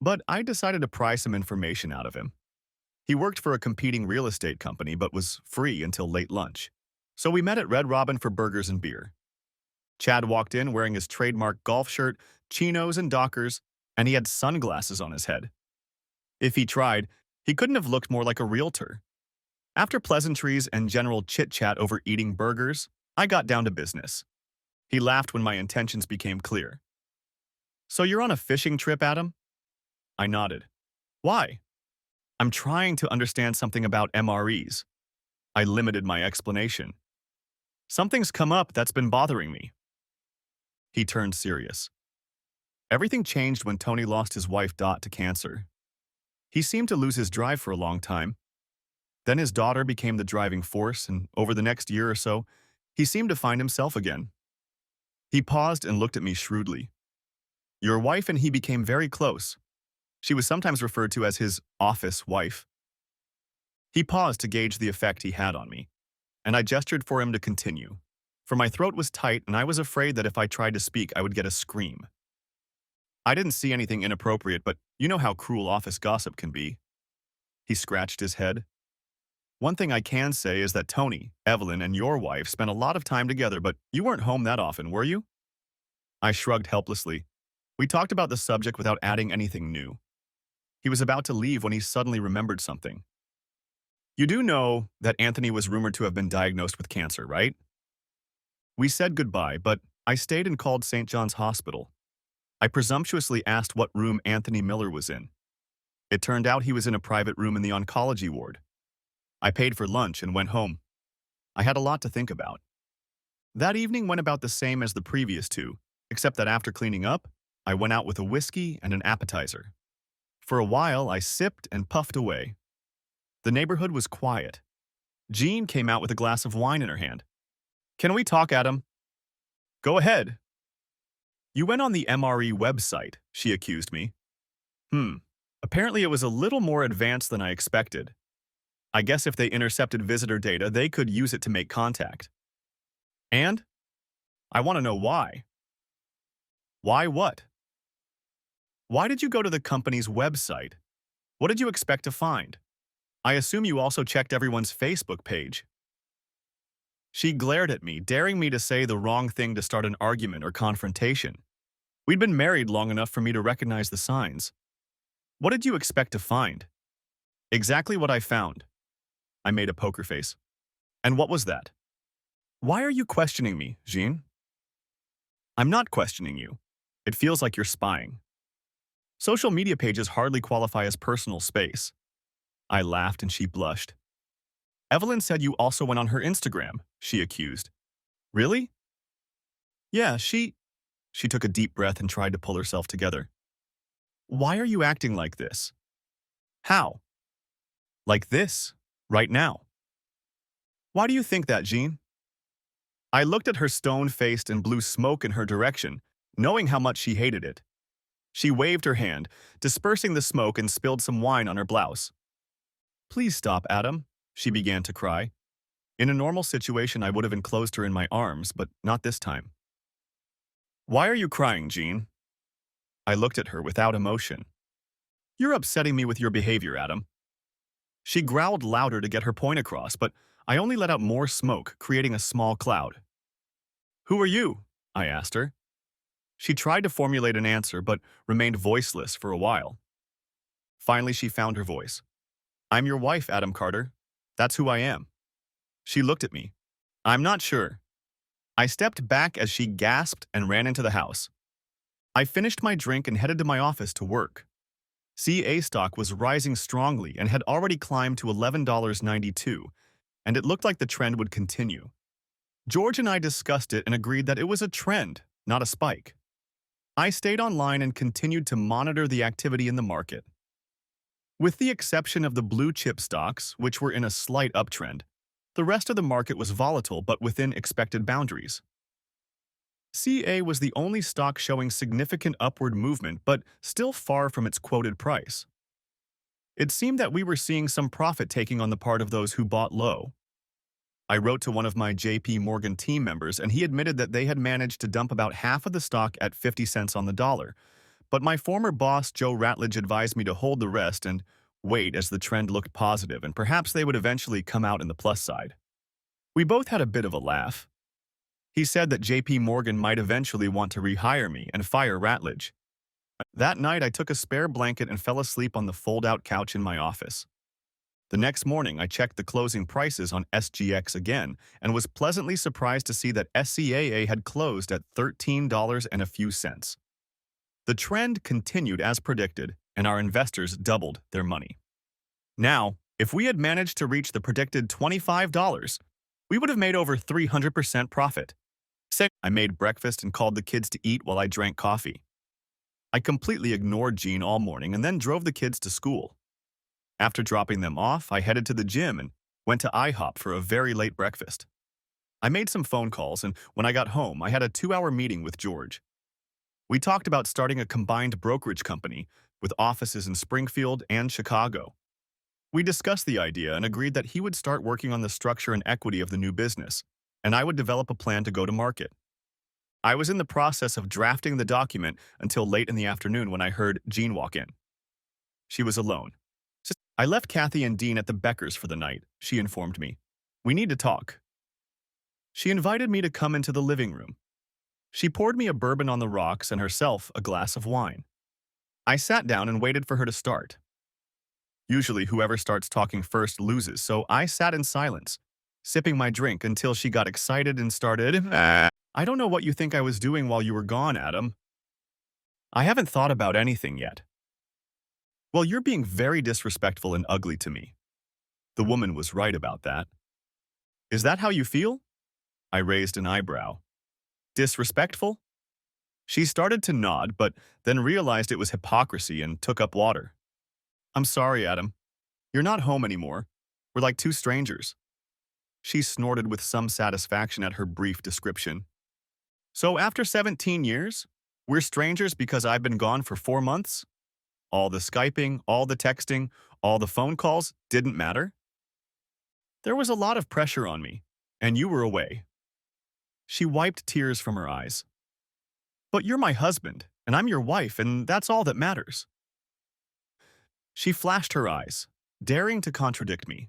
but I decided to pry some information out of him. He worked for a competing real estate company but was free until late lunch. So we met at Red Robin for burgers and beer. Chad walked in wearing his trademark golf shirt, chinos and dockers, and he had sunglasses on his head. If he tried, he couldn't have looked more like a realtor. After pleasantries and general chit-chat over eating burgers, I got down to business. He laughed when my intentions became clear. "So you're on a fishing trip, Adam?" I nodded. "Why?" "I'm trying to understand something about MREs." I limited my explanation. "Something's come up that's been bothering me." He turned serious. Everything changed when Tony lost his wife Dot to cancer. He seemed to lose his drive for a long time. Then his daughter became the driving force, and over the next year or so, he seemed to find himself again. He paused and looked at me shrewdly. "Your wife and he became very close. She was sometimes referred to as his office wife." He paused to gauge the effect he had on me, and I gestured for him to continue, for my throat was tight and I was afraid that if I tried to speak, I would get a scream. I didn't see anything inappropriate, but you know how cruel office gossip can be. He scratched his head. One thing I can say is that Tony, Evelyn, and your wife spent a lot of time together, but you weren't home that often, were you? I shrugged helplessly. We talked about the subject without adding anything new. He was about to leave when he suddenly remembered something. You do know that Anthony was rumored to have been diagnosed with cancer, right? We said goodbye, but I stayed and called St. John's Hospital. I presumptuously asked what room Anthony Miller was in. It turned out he was in a private room in the oncology ward. I paid for lunch and went home. I had a lot to think about. That evening went about the same as the previous two, except that after cleaning up, I went out with a whiskey and an appetizer. For a while, I sipped and puffed away. The neighborhood was quiet. Jean came out with a glass of wine in her hand. Can we talk, Adam? Go ahead. You went on the MRE website, she accused me. Apparently it was a little more advanced than I expected. I guess if they intercepted visitor data, they could use it to make contact. And? I want to know why. Why what? Why did you go to the company's website? What did you expect to find? I assume you also checked everyone's Facebook page. She glared at me, daring me to say the wrong thing to start an argument or confrontation. We'd been married long enough for me to recognize the signs. What did you expect to find? Exactly what I found. I made a poker face. And what was that? Why are you questioning me, Jean? I'm not questioning you. It feels like you're spying. Social media pages hardly qualify as personal space. I laughed and she blushed. Evelyn said you also went on her Instagram, she accused. Really? Yeah, she took a deep breath and tried to pull herself together. Why are you acting like this? How? Like this, right now. Why do you think that, Jean? I looked at her stone-faced and blew smoke in her direction, knowing how much she hated it. She waved her hand, dispersing the smoke, and spilled some wine on her blouse. Please stop, Adam, she began to cry. In a normal situation, I would have enclosed her in my arms, but not this time. Why are you crying, Jean? I looked at her without emotion. You're upsetting me with your behavior, Adam. She growled louder to get her point across, but I only let out more smoke, creating a small cloud. Who are you? I asked her. She tried to formulate an answer, but remained voiceless for a while. Finally, she found her voice. I'm your wife, Adam Carter. That's who I am. She looked at me. I'm not sure. I stepped back as she gasped and ran into the house. I finished my drink and headed to my office to work. CA stock was rising strongly and had already climbed to $11.92, and it looked like the trend would continue. George and I discussed it and agreed that it was a trend, not a spike. I stayed online and continued to monitor the activity in the market. With the exception of the blue chip stocks, which were in a slight uptrend, the rest of the market was volatile but within expected boundaries. CA was the only stock showing significant upward movement but still far from its quoted price. It seemed that we were seeing some profit-taking on the part of those who bought low. I wrote to one of my JP Morgan team members and he admitted that they had managed to dump about half of the stock at 50 cents on the dollar, but my former boss Joe Ratledge advised me to hold the rest and wait as the trend looked positive and perhaps they would eventually come out in the plus side. We both had a bit of a laugh. He said that JP Morgan might eventually want to rehire me and fire Ratledge. That night, I took a spare blanket and fell asleep on the fold-out couch in my office. The next morning, I checked the closing prices on SGX again and was pleasantly surprised to see that SCAA had closed at $13 and a few cents. The trend continued as predicted, and our investors doubled their money. Now, if we had managed to reach the predicted $25, we would have made over 300% profit. I made breakfast and called the kids to eat while I drank coffee. I completely ignored Jean all morning and then drove the kids to school. After dropping them off, I headed to the gym and went to IHOP for a very late breakfast. I made some phone calls, and when I got home, I had a 2-hour meeting with George. We talked about starting a combined brokerage company with offices in Springfield and Chicago. We discussed the idea and agreed that he would start working on the structure and equity of the new business, and I would develop a plan to go to market. I was in the process of drafting the document until late in the afternoon when I heard Jean walk in. She was alone. I left Kathy and Dean at the Beckers for the night, she informed me. We need to talk. She invited me to come into the living room. She poured me a bourbon on the rocks and herself a glass of wine. I sat down and waited for her to start. Usually, whoever starts talking first loses, so I sat in silence, sipping my drink until she got excited and started, I don't know what you think I was doing while you were gone, Adam. I haven't thought about anything yet. Well, you're being very disrespectful and ugly to me. The woman was right about that. Is that how you feel? I raised an eyebrow. Disrespectful? She started to nod, but then realized it was hypocrisy and took up water. I'm sorry, Adam. You're not home anymore. We're like two strangers. She snorted with some satisfaction at her brief description. So after 17 years, we're strangers because I've been gone for 4 months? All the Skyping, all the texting, all the phone calls didn't matter? There was a lot of pressure on me, and you were away. She wiped tears from her eyes. But you're my husband, and I'm your wife, and that's all that matters. She flashed her eyes, daring to contradict me.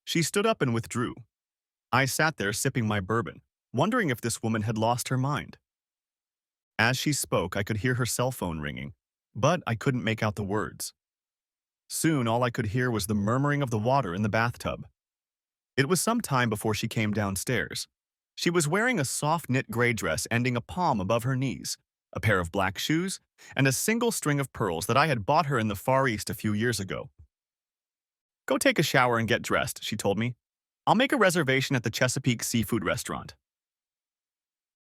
She stood up and withdrew. I sat there sipping my bourbon, wondering if this woman had lost her mind. As she spoke, I could hear her cell phone ringing, but I couldn't make out the words. Soon, all I could hear was the murmuring of the water in the bathtub. It was some time before she came downstairs. She was wearing a soft knit gray dress ending a palm above her knees, a pair of black shoes, and a single string of pearls that I had bought her in the Far East a few years ago. Go take a shower and get dressed, she told me. I'll make a reservation at the Chesapeake Seafood Restaurant.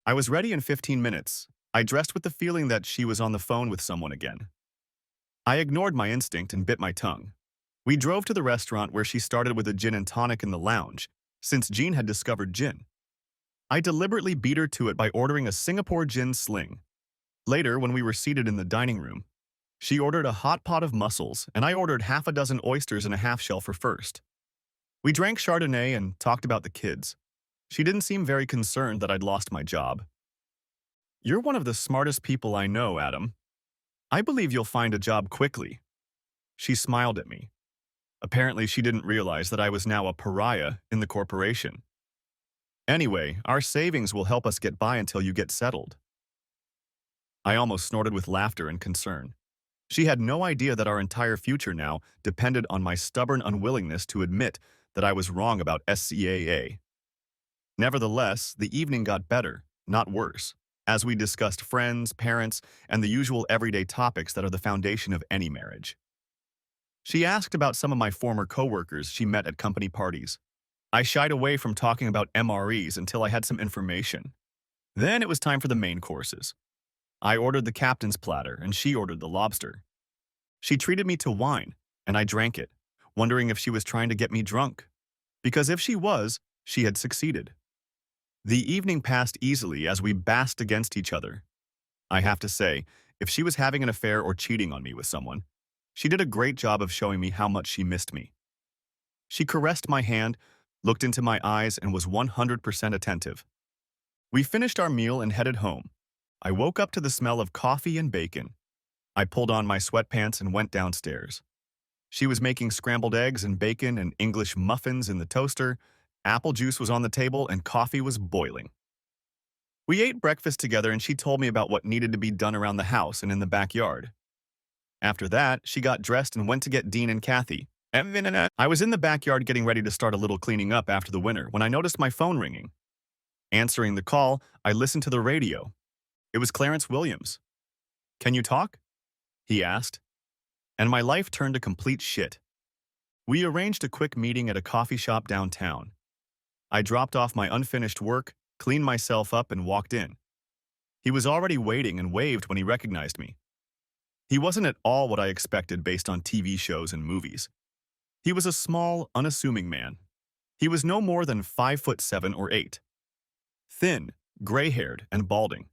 I was ready in 15 minutes. I dressed with the feeling that she was on the phone with someone again. I ignored my instinct and bit my tongue. We drove to the restaurant where she started with a gin and tonic in the lounge, since Jean had discovered gin. I deliberately beat her to it by ordering a Singapore gin sling. Later, when we were seated in the dining room, she ordered a hot pot of mussels, and I ordered half a dozen oysters and a half-shell for first. We drank Chardonnay and talked about the kids. She didn't seem very concerned that I'd lost my job. You're one of the smartest people I know, Adam. I believe you'll find a job quickly. She smiled at me. Apparently, she didn't realize that I was now a pariah in the corporation. Anyway, our savings will help us get by until you get settled. I almost snorted with laughter and concern. She had no idea that our entire future now depended on my stubborn unwillingness to admit that I was wrong about SCAA. Nevertheless, the evening got better, not worse, as we discussed friends, parents, and the usual everyday topics that are the foundation of any marriage. She asked about some of my former coworkers she met at company parties. I shied away from talking about MREs until I had some information. Then it was time for the main courses. I ordered the captain's platter, and she ordered the lobster. She treated me to wine, and I drank it, wondering if she was trying to get me drunk. Because if she was, she had succeeded. The evening passed easily as we basked against each other. I have to say, if she was having an affair or cheating on me with someone, she did a great job of showing me how much she missed me. She caressed my hand, looked into my eyes, and was 100% attentive. We finished our meal and headed home. I woke up to the smell of coffee and bacon. I pulled on my sweatpants and went downstairs. She was making scrambled eggs and bacon and English muffins in the toaster. Apple juice was on the table and coffee was boiling. We ate breakfast together and she told me about what needed to be done around the house and in the backyard. After that, she got dressed and went to get Dean and Kathy. I was in the backyard getting ready to start a little cleaning up after the winter when I noticed my phone ringing. Answering the call, I listened to the radio. It was Clarence Williams. "Can you talk?" he asked. And my life turned to complete shit. We arranged a quick meeting at a coffee shop downtown. I dropped off my unfinished work, cleaned myself up, and walked in. He was already waiting and waved when he recognized me. He wasn't at all what I expected based on TV shows and movies. He was a small, unassuming man. He was no more than 5'7" or 8. Thin, gray-haired, and balding.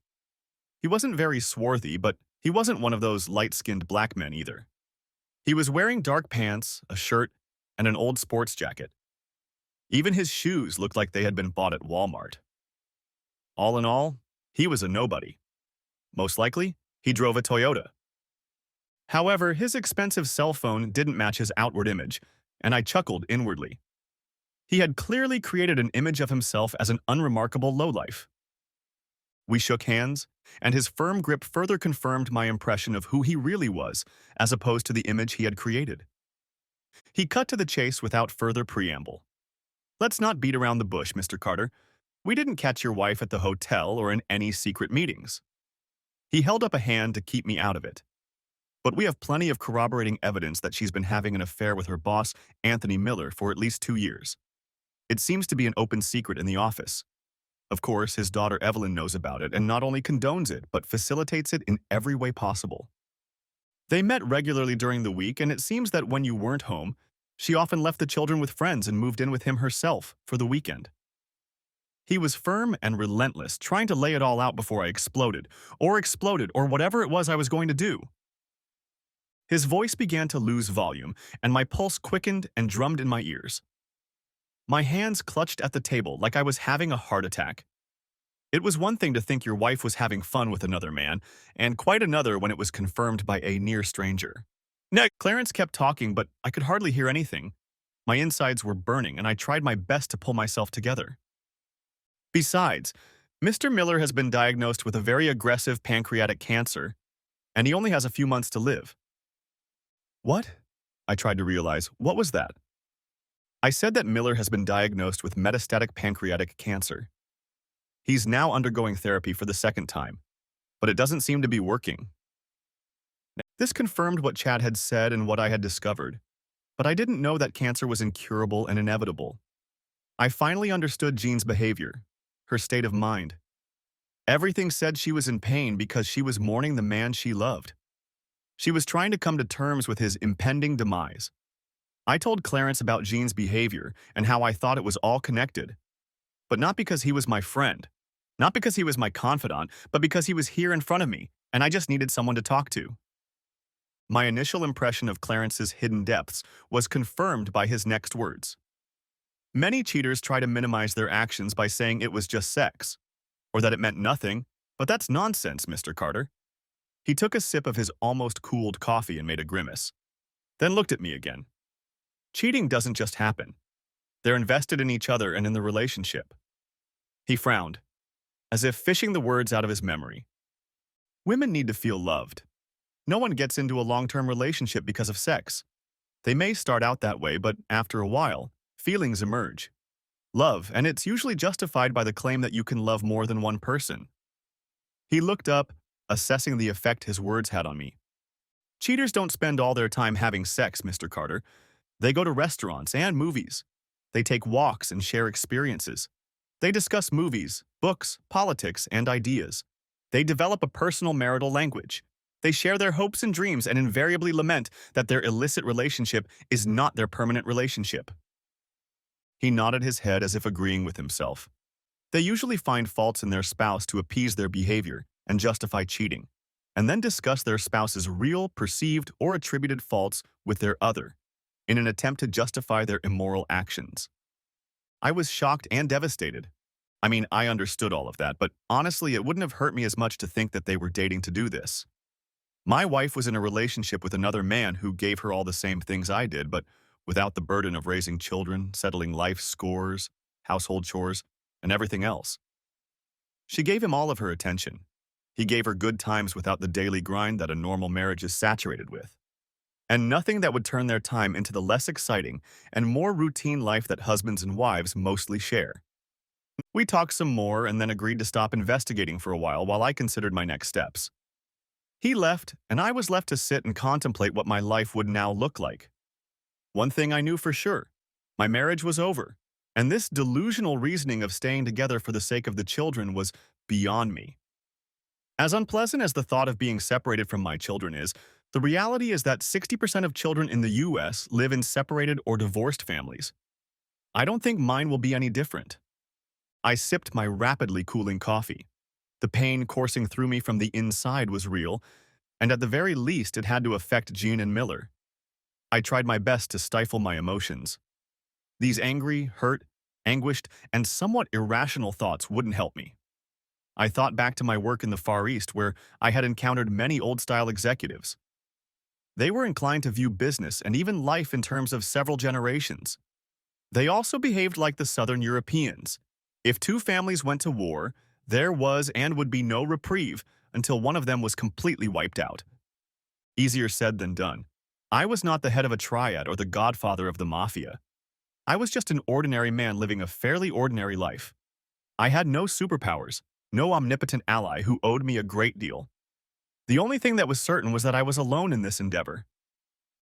He wasn't very swarthy, but he wasn't one of those light-skinned black men either. He was wearing dark pants, a shirt, and an old sports jacket. Even his shoes looked like they had been bought at Walmart. All in all, he was a nobody. Most likely, he drove a Toyota. However, his expensive cell phone didn't match his outward image, and I chuckled inwardly. He had clearly created an image of himself as an unremarkable lowlife. We shook hands, and his firm grip further confirmed my impression of who he really was, as opposed to the image he had created. He cut to the chase without further preamble. Let's not beat around the bush, Mr. Carter. We didn't catch your wife at the hotel or in any secret meetings. He held up a hand to keep me out of it. But we have plenty of corroborating evidence that she's been having an affair with her boss, Anthony Miller, for at least 2 years. It seems to be an open secret in the office. Of course, his daughter Evelyn knows about it and not only condones it, but facilitates it in every way possible. They met regularly during the week, and it seems that when you weren't home, she often left the children with friends and moved in with him herself for the weekend. He was firm and relentless, trying to lay it all out before I exploded, or whatever it was I was going to do. His voice began to lose volume, and my pulse quickened and drummed in my ears. My hands clutched at the table like I was having a heart attack. It was one thing to think your wife was having fun with another man, and quite another when it was confirmed by a near stranger. Next, Clarence kept talking, but I could hardly hear anything. My insides were burning, and I tried my best to pull myself together. Besides, Mr. Miller has been diagnosed with a very aggressive pancreatic cancer, and he only has a few months to live. What? I tried to realize. What was that? I said that Miller has been diagnosed with metastatic pancreatic cancer. He's now undergoing therapy for the second time, but it doesn't seem to be working. This confirmed what Chad had said and what I had discovered, but I didn't know that cancer was incurable and inevitable. I finally understood Jean's behavior, her state of mind. Everything said she was in pain because she was mourning the man she loved. She was trying to come to terms with his impending demise. I told Clarence about Jean's behavior and how I thought it was all connected. But not because he was my friend, not because he was my confidant, but because he was here in front of me, and I just needed someone to talk to. My initial impression of Clarence's hidden depths was confirmed by his next words. Many cheaters try to minimize their actions by saying it was just sex, or that it meant nothing, but that's nonsense, Mr. Carter. He took a sip of his almost cooled coffee and made a grimace, then looked at me again. Cheating doesn't just happen. They're invested in each other and in the relationship. He frowned, as if fishing the words out of his memory. Women need to feel loved. No one gets into a long-term relationship because of sex. They may start out that way, but after a while, feelings emerge. Love, and it's usually justified by the claim that you can love more than one person. He looked up, assessing the effect his words had on me. Cheaters don't spend all their time having sex, Mr. Carter. They go to restaurants and movies. They take walks and share experiences. They discuss movies, books, politics, and ideas. They develop a personal marital language. They share their hopes and dreams and invariably lament that their illicit relationship is not their permanent relationship. He nodded his head as if agreeing with himself. They usually find faults in their spouse to appease their behavior and justify cheating, and then discuss their spouse's real, perceived, or attributed faults with their other, in an attempt to justify their immoral actions. I was shocked and devastated. I mean, I understood all of that, but honestly, it wouldn't have hurt me as much to think that they were dating to do this. My wife was in a relationship with another man who gave her all the same things I did, but without the burden of raising children, settling life scores, household chores, and everything else. She gave him all of her attention. He gave her good times without the daily grind that a normal marriage is saturated with, and nothing that would turn their time into the less exciting and more routine life that husbands and wives mostly share. We talked some more and then agreed to stop investigating for a while I considered my next steps. He left, and I was left to sit and contemplate what my life would now look like. One thing I knew for sure, my marriage was over, and this delusional reasoning of staying together for the sake of the children was beyond me. As unpleasant as the thought of being separated from my children is, the reality is that 60% of children in the U.S. live in separated or divorced families. I don't think mine will be any different. I sipped my rapidly cooling coffee. The pain coursing through me from the inside was real, and at the very least it had to affect Jean and Miller. I tried my best to stifle my emotions. These angry, hurt, anguished, and somewhat irrational thoughts wouldn't help me. I thought back to my work in the Far East where I had encountered many old-style executives. They were inclined to view business and even life in terms of several generations. They also behaved like the Southern Europeans. If two families went to war, there was and would be no reprieve until one of them was completely wiped out. Easier said than done. I was not the head of a triad or the godfather of the mafia. I was just an ordinary man living a fairly ordinary life. I had no superpowers, no omnipotent ally who owed me a great deal. The only thing that was certain was that I was alone in this endeavor.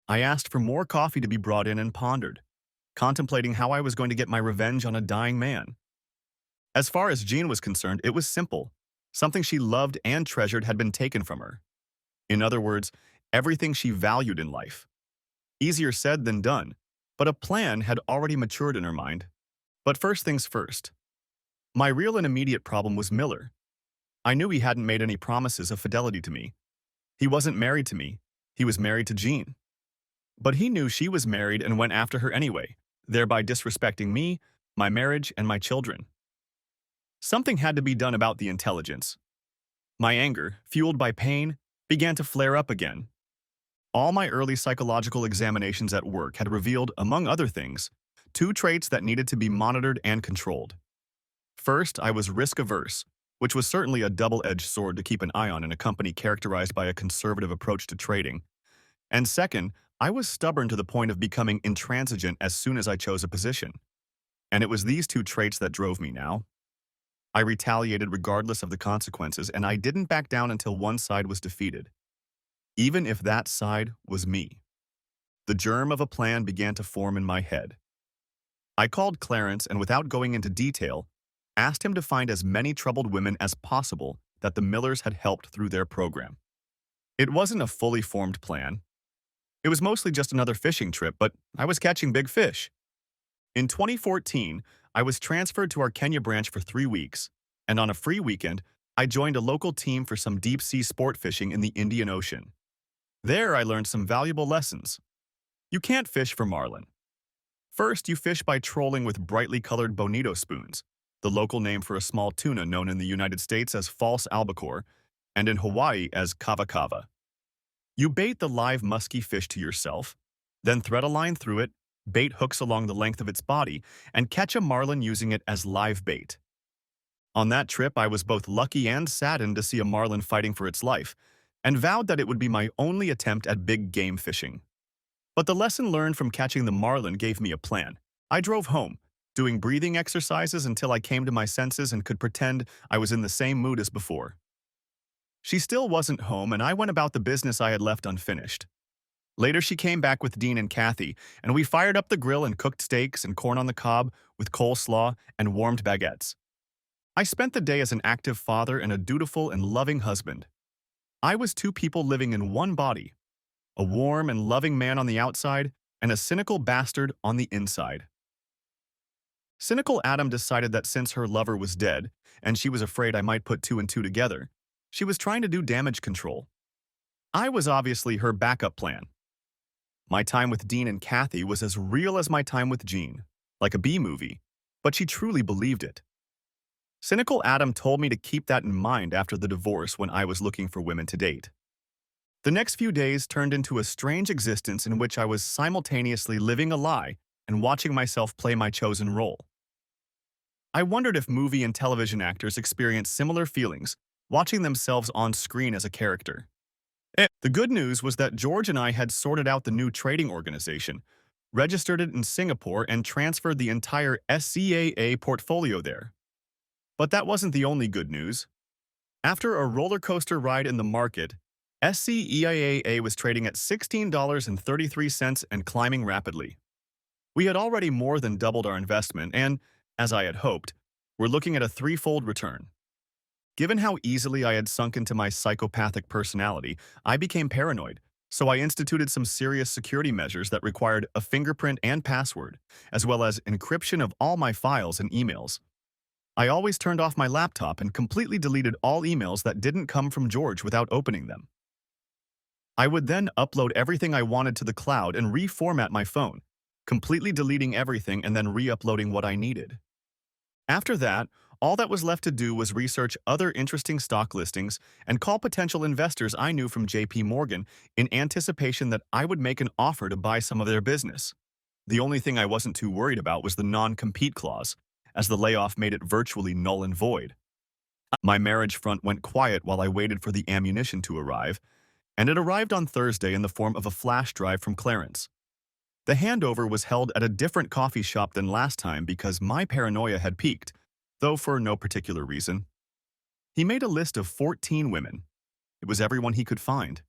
I asked for more coffee to be brought in and pondered, contemplating how I was going to get my revenge on a dying man. As far as Jean was concerned, it was simple. Something she loved and treasured had been taken from her. In other words, everything she valued in life. Easier said than done, but a plan had already matured in her mind. But first things first. My real and immediate problem was Miller. I knew he hadn't made any promises of fidelity to me. He wasn't married to me. He was married to Jean. But he knew she was married and went after her anyway, thereby disrespecting me, my marriage, and my children. Something had to be done about the intelligence. My anger, fueled by pain, began to flare up again. All my early psychological examinations at work had revealed, among other things, two traits that needed to be monitored and controlled. First, I was risk-averse, which was certainly a double-edged sword to keep an eye on in a company characterized by a conservative approach to trading. And second, I was stubborn to the point of becoming intransigent as soon as I chose a position. And it was these two traits that drove me now. I retaliated regardless of the consequences, and I didn't back down until one side was defeated. Even if that side was me. The germ of a plan began to form in my head. I called Clarence and, without going into detail, asked him to find as many troubled women as possible that the Millers had helped through their program. It wasn't a fully formed plan. It was mostly just another fishing trip, but I was catching big fish. In 2014, I was transferred to our Kenya branch for 3 weeks, and on a free weekend, I joined a local team for some deep-sea sport fishing in the Indian Ocean. There, I learned some valuable lessons. You can't fish for marlin. First, you fish by trolling with brightly colored bonito spoons, the local name for a small tuna known in the United States as false albacore, and in Hawaii as kava kava. You bait the live musky fish to yourself, then thread a line through it, bait hooks along the length of its body, and catch a marlin using it as live bait. On that trip, I was both lucky and saddened to see a marlin fighting for its life, and vowed that it would be my only attempt at big game fishing. But the lesson learned from catching the marlin gave me a plan. I drove home, doing breathing exercises until I came to my senses and could pretend I was in the same mood as before. She still wasn't home, and I went about the business I had left unfinished. Later, she came back with Dean and Kathy, and we fired up the grill and cooked steaks and corn on the cob with coleslaw and warmed baguettes. I spent the day as an active father and a dutiful and loving husband. I was two people living in one body, a warm and loving man on the outside and a cynical bastard on the inside. Cynical Adam decided that since her lover was dead, and she was afraid I might put two and two together, she was trying to do damage control. I was obviously her backup plan. My time with Dean and Kathy was as real as my time with Jean, like a B-movie, but she truly believed it. Cynical Adam told me to keep that in mind after the divorce when I was looking for women to date. The next few days turned into a strange existence in which I was simultaneously living a lie and watching myself play my chosen role. I wondered if movie and television actors experience similar feelings, watching themselves on screen as a character. The good news was that George and I had sorted out the new trading organization, registered it in Singapore, and transferred the entire SCAA portfolio there. But that wasn't the only good news. After a roller coaster ride in the market, SCEIAA was trading at $16.33 and climbing rapidly. We had already more than doubled our investment and, as I had hoped, were looking at a threefold return. Given how easily I had sunk into my psychopathic personality, I became paranoid, so I instituted some serious security measures that required a fingerprint and password, as well as encryption of all my files and emails. I always turned off my laptop and completely deleted all emails that didn't come from George without opening them. I would then upload everything I wanted to the cloud and reformat my phone, completely deleting everything and then re-uploading what I needed. After that, all that was left to do was research other interesting stock listings and call potential investors I knew from JP Morgan in anticipation that I would make an offer to buy some of their business. The only thing I wasn't too worried about was the non-compete clause, as the layoff made it virtually null and void. My marriage front went quiet while I waited for the ammunition to arrive, and it arrived on Thursday in the form of a flash drive from Clarence. The handover was held at a different coffee shop than last time because my paranoia had peaked, though for no particular reason. He made a list of 14 women. It was everyone he could find.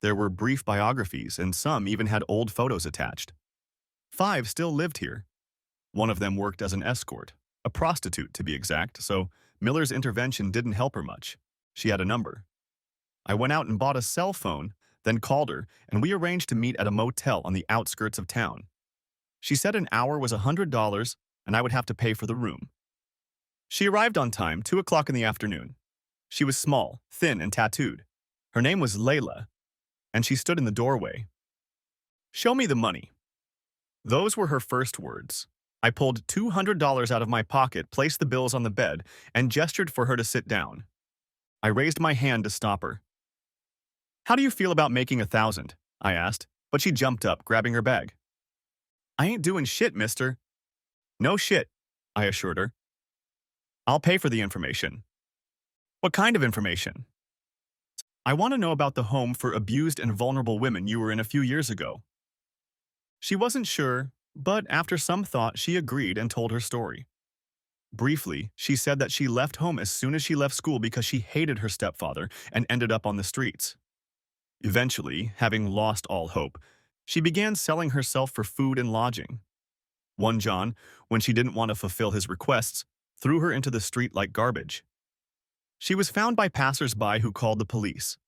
There were brief biographies, and some even had old photos attached. 5 still lived here. One of them worked as an escort, a prostitute to be exact, so Miller's intervention didn't help her much. She had a number. I went out and bought a cell phone, then called her, and we arranged to meet at a motel on the outskirts of town. She said an hour was $100, and I would have to pay for the room. She arrived on time, 2 o'clock in the afternoon. She was small, thin, and tattooed. Her name was Layla, and she stood in the doorway. "Show me the money." Those were her first words. I pulled $200 out of my pocket, placed the bills on the bed, and gestured for her to sit down. I raised my hand to stop her. "How do you feel about making 1,000?" I asked, but she jumped up, grabbing her bag. "I ain't doing shit, mister." "No shit," I assured her. "I'll pay for the information." "What kind of information?" "I want to know about the home for abused and vulnerable women you were in a few years ago." She wasn't sure, but after some thought, she agreed and told her story. Briefly, she said that she left home as soon as she left school because she hated her stepfather and ended up on the streets. Eventually, having lost all hope, she began selling herself for food and lodging. One John, when she didn't want to fulfill his requests, threw her into the street like garbage. She was found by passers-by who called the police.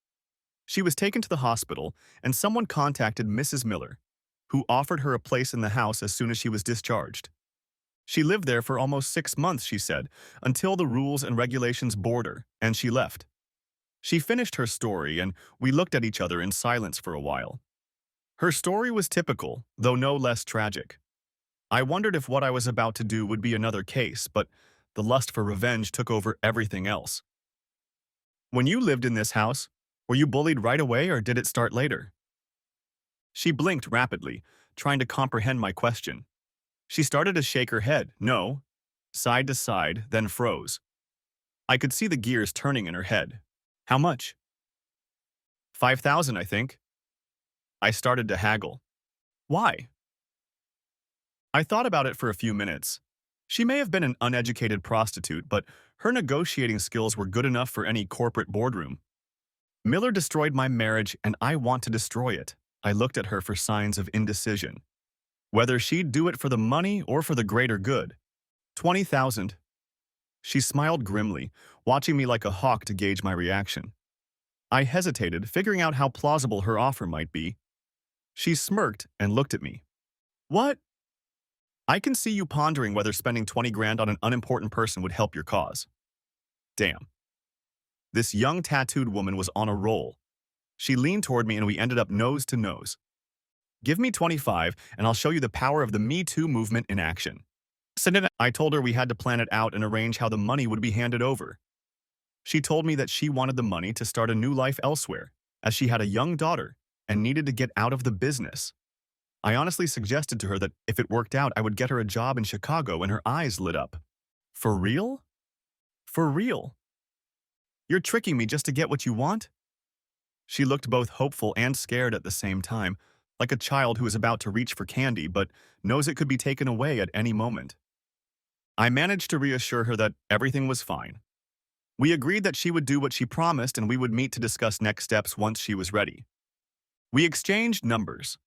She was taken to the hospital, and someone contacted Mrs. Miller, who offered her a place in the house as soon as she was discharged. She lived there for almost 6 months, she said, until the rules and regulations bored her, and she left. She finished her story, and we looked at each other in silence for a while. Her story was typical, though no less tragic. I wondered if what I was about to do would be another case, but the lust for revenge took over everything else. "When you lived in this house, were you bullied right away or did it start later?" She blinked rapidly, trying to comprehend my question. She started to shake her head, no, side to side, then froze. I could see the gears turning in her head. "How much?" 5,000, I think." I started to haggle. "Why?" I thought about it for a few minutes. She may have been an uneducated prostitute, but her negotiating skills were good enough for any corporate boardroom. "Miller destroyed my marriage, and I want to destroy it." I looked at her for signs of indecision. Whether she'd do it for the money or for the greater good. 20,000. She smiled grimly, watching me like a hawk to gauge my reaction. I hesitated, figuring out how plausible her offer might be. She smirked and looked at me. "What?" "I can see you pondering whether spending 20 grand on an unimportant person would help your cause." Damn. This young tattooed woman was on a roll. She leaned toward me and we ended up nose to nose. "Give me 25 and I'll show you the power of the Me Too movement in action." I told her we had to plan it out and arrange how the money would be handed over. She told me that she wanted the money to start a new life elsewhere, as she had a young daughter and needed to get out of the business. I honestly suggested to her that if it worked out, I would get her a job in Chicago, and her eyes lit up. "For real? For real? You're tricking me just to get what you want?" She looked both hopeful and scared at the same time, like a child who is about to reach for candy but knows it could be taken away at any moment. I managed to reassure her that everything was fine. We agreed that she would do what she promised and we would meet to discuss next steps once she was ready. We exchanged numbers.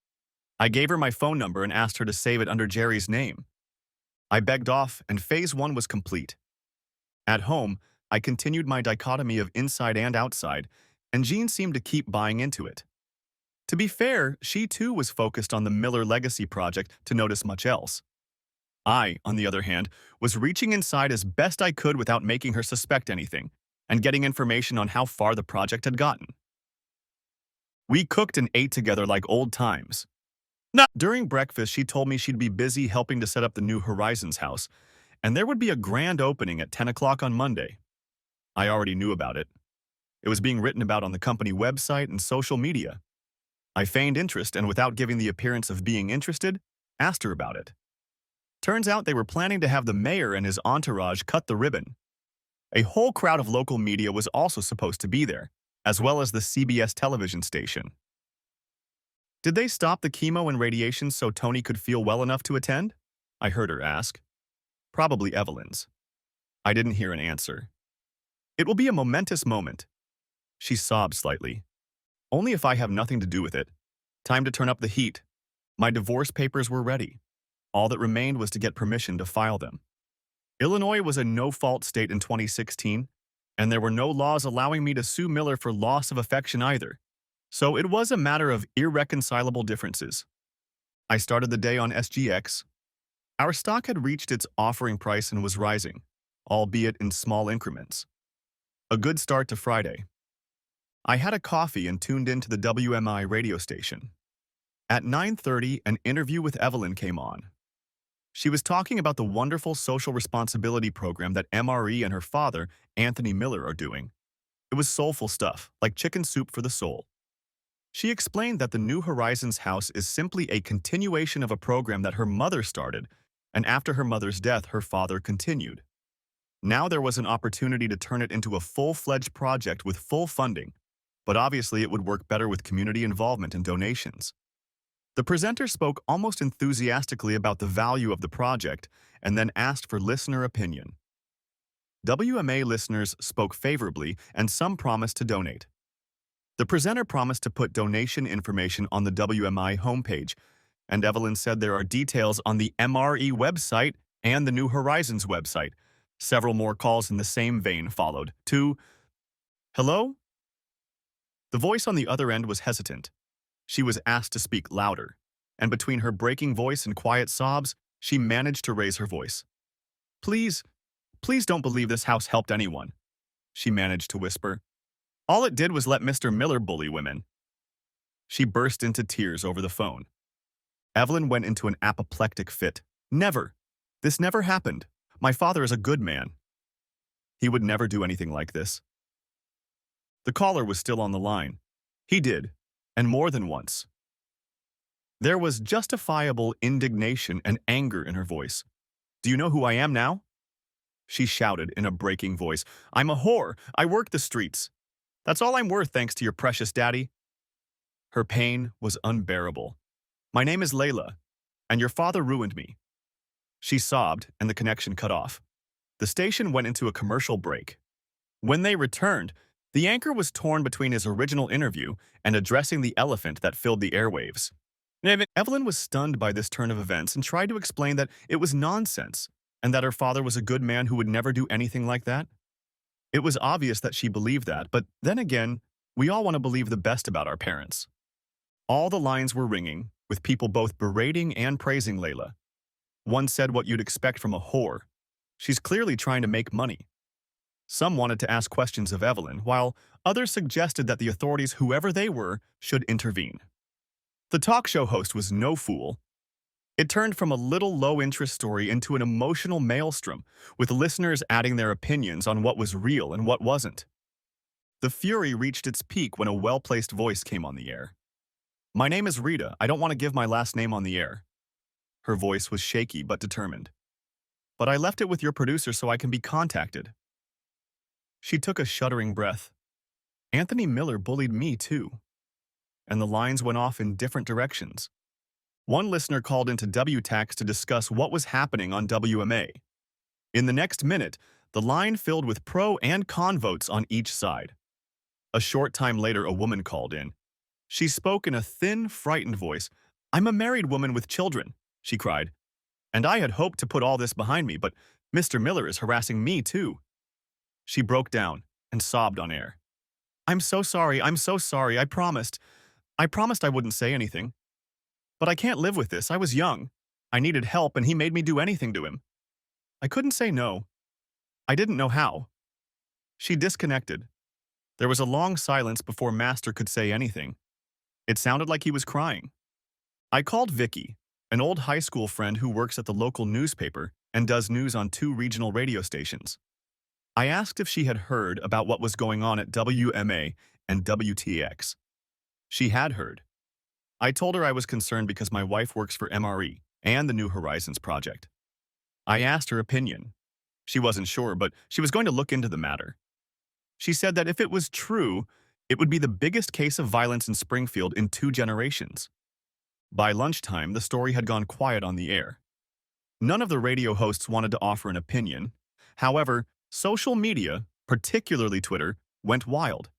I gave her my phone number and asked her to save it under Jerry's name. I begged off, and phase 1 was complete. At home, I continued my dichotomy of inside and outside, and Jean seemed to keep buying into it. To be fair, she too was focused on the Miller Legacy project to notice much else. I, on the other hand, was reaching inside as best I could without making her suspect anything, and getting information on how far the project had gotten. We cooked and ate together like old times. No. During breakfast, she told me she'd be busy helping to set up the New Horizons house, and there would be a grand opening at 10 o'clock on Monday. I already knew about it. It was being written about on the company website and social media. I feigned interest and, without giving the appearance of being interested, asked her about it. Turns out they were planning to have the mayor and his entourage cut the ribbon. A whole crowd of local media was also supposed to be there, as well as the CBS television station. Did they stop the chemo and radiation so Tony could feel well enough to attend? I heard her ask. Probably Evelyn's. I didn't hear an answer. It will be a momentous moment. She sobbed slightly. Only if I have nothing to do with it. Time to turn up the heat. My divorce papers were ready. All that remained was to get permission to file them. Illinois was a no-fault state in 2016, and there were no laws allowing me to sue Miller for loss of affection either. So it was a matter of irreconcilable differences. I started the day on SGX. Our stock had reached its offering price and was rising, albeit in small increments. A good start to Friday. I had a coffee and tuned into the WMI radio station. At 9:30, an interview with Evelyn came on. She was talking about the wonderful social responsibility program that MRE and her father, Anthony Miller, are doing. It was soulful stuff, like chicken soup for the soul. She explained that the New Horizons house is simply a continuation of a program that her mother started, and after her mother's death, her father continued. Now there was an opportunity to turn it into a full-fledged project with full funding, but obviously it would work better with community involvement and donations. The presenter spoke almost enthusiastically about the value of the project and then asked for listener opinion. WMA listeners spoke favorably, and some promised to donate. The presenter promised to put donation information on the WMI homepage, and Evelyn said there are details on the MRE website and the New Horizons website. Several more calls in the same vein followed. Hello? The voice on the other end was hesitant. She was asked to speak louder, and between her breaking voice and quiet sobs, she managed to raise her voice. Please don't believe this house helped anyone, she managed to whisper. All it did was let Mr. Miller bully women. She burst into tears over the phone. Evelyn went into an apoplectic fit. Never. This never happened. My father is a good man. He would never do anything like this. The caller was still on the line. He did, and more than once. There was justifiable indignation and anger in her voice. Do you know who I am now? She shouted in a breaking voice. I'm a whore. I work the streets. That's all I'm worth thanks to your precious daddy. Her pain was unbearable. My name is Layla, and your father ruined me. She sobbed, and the connection cut off. The station went into a commercial break. When they returned, the anchor was torn between his original interview and addressing the elephant that filled the airwaves. Evelyn was stunned by this turn of events and tried to explain that it was nonsense and that her father was a good man who would never do anything like that. It was obvious that she believed that, but then again, we all want to believe the best about our parents. All the lines were ringing, with people both berating and praising Layla. One said what you'd expect from a whore. She's clearly trying to make money. Some wanted to ask questions of Evelyn, while others suggested that the authorities, whoever they were, should intervene. The talk show host was no fool. It turned from a little low-interest story into an emotional maelstrom, with listeners adding their opinions on what was real and what wasn't. The fury reached its peak when a well-placed voice came on the air. My name is Rita. I don't want to give my last name on the air. Her voice was shaky but determined. But I left it with your producer so I can be contacted. She took a shuddering breath. Anthony Miller bullied me too. And the lines went off in different directions. One listener called into WTAX to discuss what was happening on WMA. In the next minute, the line filled with pro and con votes on each side. A short time later, a woman called in. She spoke in a thin, frightened voice. I'm a married woman with children, she cried. And I had hoped to put all this behind me, but Mr. Miller is harassing me too. She broke down and sobbed on air. I'm so sorry, I promised. I promised I wouldn't say anything. But I can't live with this. I was young. I needed help, and he made me do anything to him. I couldn't say no. I didn't know how. She disconnected. There was a long silence before Master could say anything. It sounded like he was crying. I called Vicky, an old high school friend who works at the local newspaper and does news on two regional radio stations. I asked if she had heard about what was going on at WMA and WTX. She had heard. I told her I was concerned because my wife works for MRE and the New Horizons project. I asked her opinion. She wasn't sure, but she was going to look into the matter. She said that if it was true, it would be the biggest case of violence in Springfield in 2 generations. By lunchtime, the story had gone quiet on the air. None of the radio hosts wanted to offer an opinion. However, social media, particularly Twitter, went wild.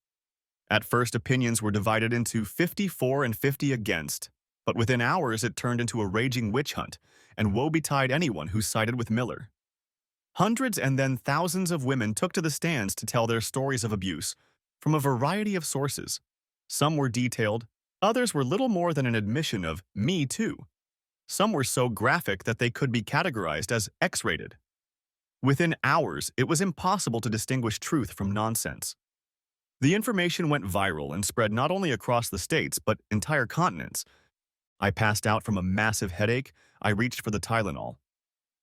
At first, opinions were divided into 54 and 50 against, but within hours it turned into a raging witch hunt, and woe betide anyone who sided with Miller. Hundreds and then thousands of women took to the stands to tell their stories of abuse, from a variety of sources. Some were detailed, others were little more than an admission of "me too." Some were so graphic that they could be categorized as X-rated. Within hours, it was impossible to distinguish truth from nonsense. The information went viral and spread not only across the states, but entire continents. I passed out from a massive headache. I reached for the Tylenol.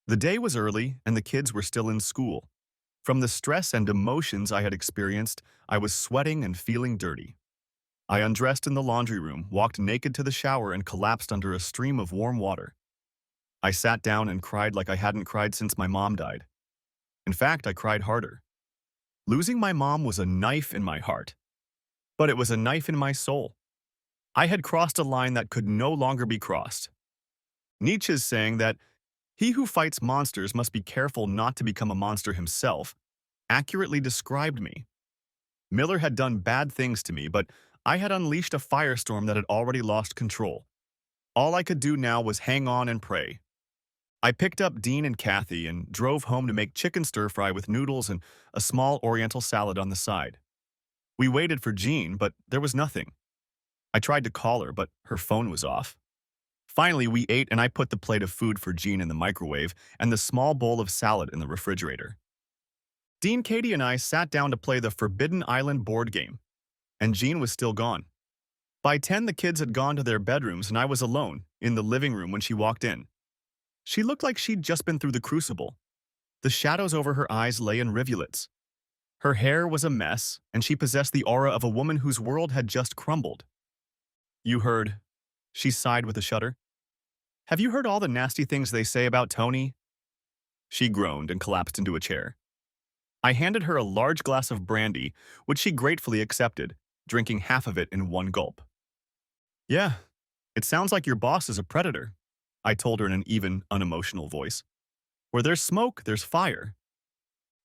The day was early, and the kids were still in school. From the stress and emotions I had experienced, I was sweating and feeling dirty. I undressed in the laundry room, walked naked to the shower, and collapsed under a stream of warm water. I sat down and cried like I hadn't cried since my mom died. In fact, I cried harder. Losing my mom was a knife in my heart, but it was a knife in my soul. I had crossed a line that could no longer be crossed. Nietzsche's saying that he who fights monsters must be careful not to become a monster himself accurately described me. Miller had done bad things to me, but I had unleashed a firestorm that had already lost control. All I could do now was hang on and pray. I picked up Dean and Kathy and drove home to make chicken stir-fry with noodles and a small oriental salad on the side. We waited for Jean, but there was nothing. I tried to call her, but her phone was off. Finally, we ate and I put the plate of food for Jean in the microwave and the small bowl of salad in the refrigerator. Dean, Katie, and I sat down to play the Forbidden Island board game, and Jean was still gone. By 10, the kids had gone to their bedrooms and I was alone in the living room when she walked in. She looked like she'd just been through the crucible. The shadows over her eyes lay in rivulets. Her hair was a mess, and she possessed the aura of a woman whose world had just crumbled. "You heard," she sighed with a shudder. "Have you heard all the nasty things they say about Tony?" She groaned and collapsed into a chair. I handed her a large glass of brandy, which she gratefully accepted, drinking half of it in one gulp. "Yeah, it sounds like your boss is a predator," I told her in an even, unemotional voice. "Where there's smoke, there's fire."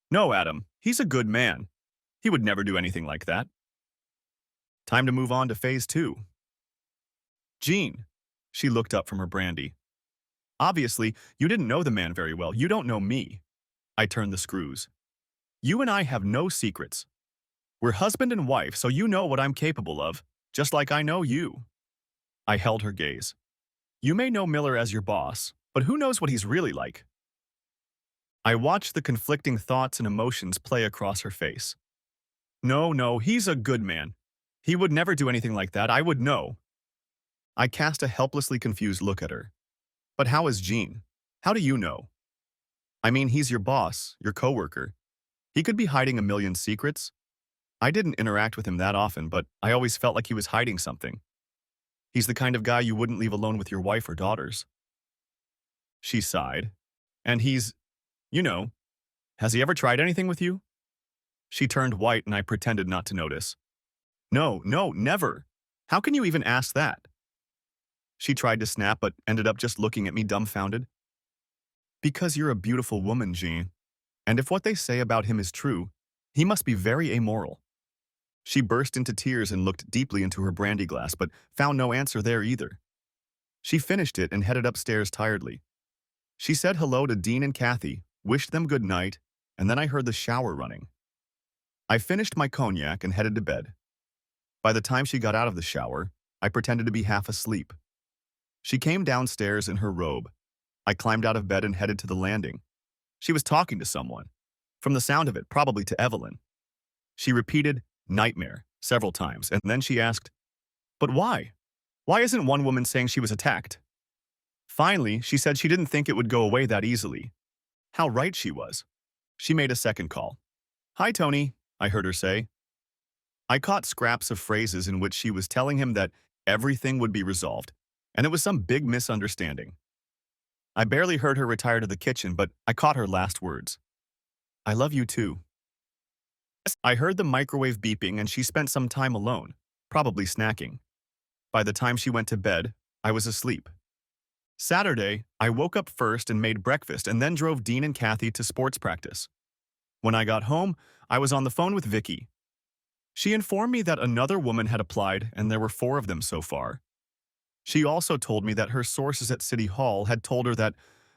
"No, Adam, he's a good man. He would never do anything like that." Time to move on to phase 2. "Jean," she looked up from her brandy. "Obviously, you didn't know the man very well. You don't know me." I turned the screws. "You and I have no secrets. We're husband and wife, so you know what I'm capable of, just like I know you." I held her gaze. "You may know Miller as your boss, but who knows what he's really like?" I watched the conflicting thoughts and emotions play across her face. No, he's a good man. He would never do anything like that, I would know." I cast a helplessly confused look at her. "But how is Jean? How do you know?" "I mean, he's your boss, your coworker. He could be hiding a million secrets." I didn't interact with him that often, but I always felt like he was hiding something. "He's the kind of guy you wouldn't leave alone with your wife or daughters." She sighed. "And he's, you know, has he ever tried anything with you?" She turned white and I pretended not to notice. No, never. How can you even ask that?" She tried to snap but ended up just looking at me dumbfounded. "Because you're a beautiful woman, Jean. And if what they say about him is true, he must be very amoral." She burst into tears and looked deeply into her brandy glass, but found no answer there either. She finished it and headed upstairs tiredly. She said hello to Dean and Kathy, wished them good night, and then I heard the shower running. I finished my cognac and headed to bed. By the time she got out of the shower, I pretended to be half asleep. She came downstairs in her robe. I climbed out of bed and headed to the landing. She was talking to someone. From the sound of it, probably to Evelyn. She repeated "nightmare" several times, and then she asked, "But why?" Why isn't one woman saying she was attacked? Finally, she said she didn't think it would go away that easily. How right she was. She made a second call. Hi, Tony, I heard her say. I caught scraps of phrases in which she was telling him that everything would be resolved, and it was some big misunderstanding. I barely heard her retire to the kitchen, but I caught her last words. I love you too. I heard the microwave beeping and she spent some time alone, probably snacking. By the time she went to bed, I was asleep. Saturday, I woke up first and made breakfast and then drove Dean and Kathy to sports practice. When I got home, I was on the phone with Vicky. She informed me that another woman had applied and there were 4 of them so far. She also told me that her sources at City Hall had told her that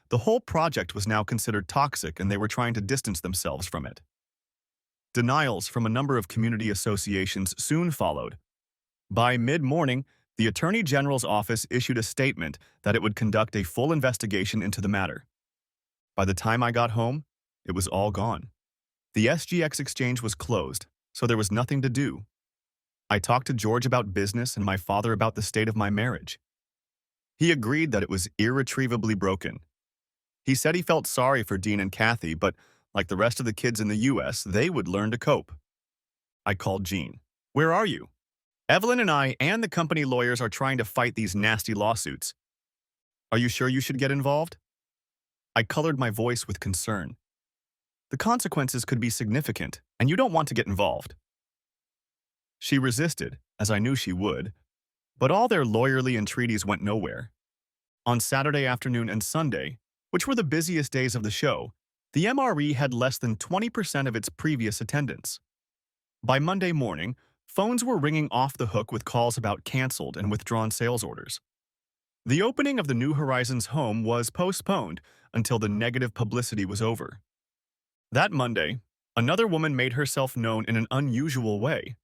the whole project was now considered toxic and they were trying to distance themselves from it. Denials from a number of community associations soon followed. By mid-morning, the Attorney General's office issued a statement that it would conduct a full investigation into the matter. By the time I got home, it was all gone. The SGX exchange was closed, so there was nothing to do. I talked to George about business and my father about the state of my marriage. He agreed that it was irretrievably broken. He said he felt sorry for Dean and Kathy, but like the rest of the kids in the US, they would learn to cope. I called Jean. Where are you? Evelyn and I and the company lawyers are trying to fight these nasty lawsuits. Are you sure you should get involved? I colored my voice with concern. The consequences could be significant, and you don't want to get involved. She resisted, as I knew she would, but all their lawyerly entreaties went nowhere. On Saturday afternoon and Sunday, which were the busiest days of the show, the MRE had less than 20% of its previous attendance. By Monday morning, phones were ringing off the hook with calls about canceled and withdrawn sales orders. The opening of the New Horizons home was postponed until the negative publicity was over. That Monday, another woman made herself known in an unusual way.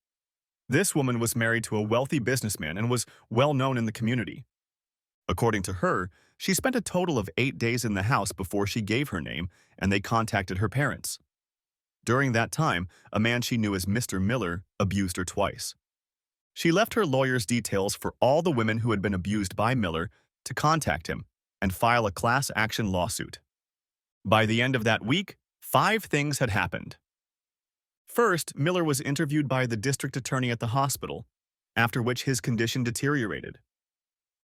This woman was married to a wealthy businessman and was well known in the community. According to her, she spent a total of 8 days in the house before she gave her name, and they contacted her parents. During that time, a man she knew as Mr. Miller abused her twice. She left her lawyer's details for all the women who had been abused by Miller to contact him and file a class action lawsuit. By the end of that week, 5 things had happened. First, Miller was interviewed by the district attorney at the hospital, after which his condition deteriorated.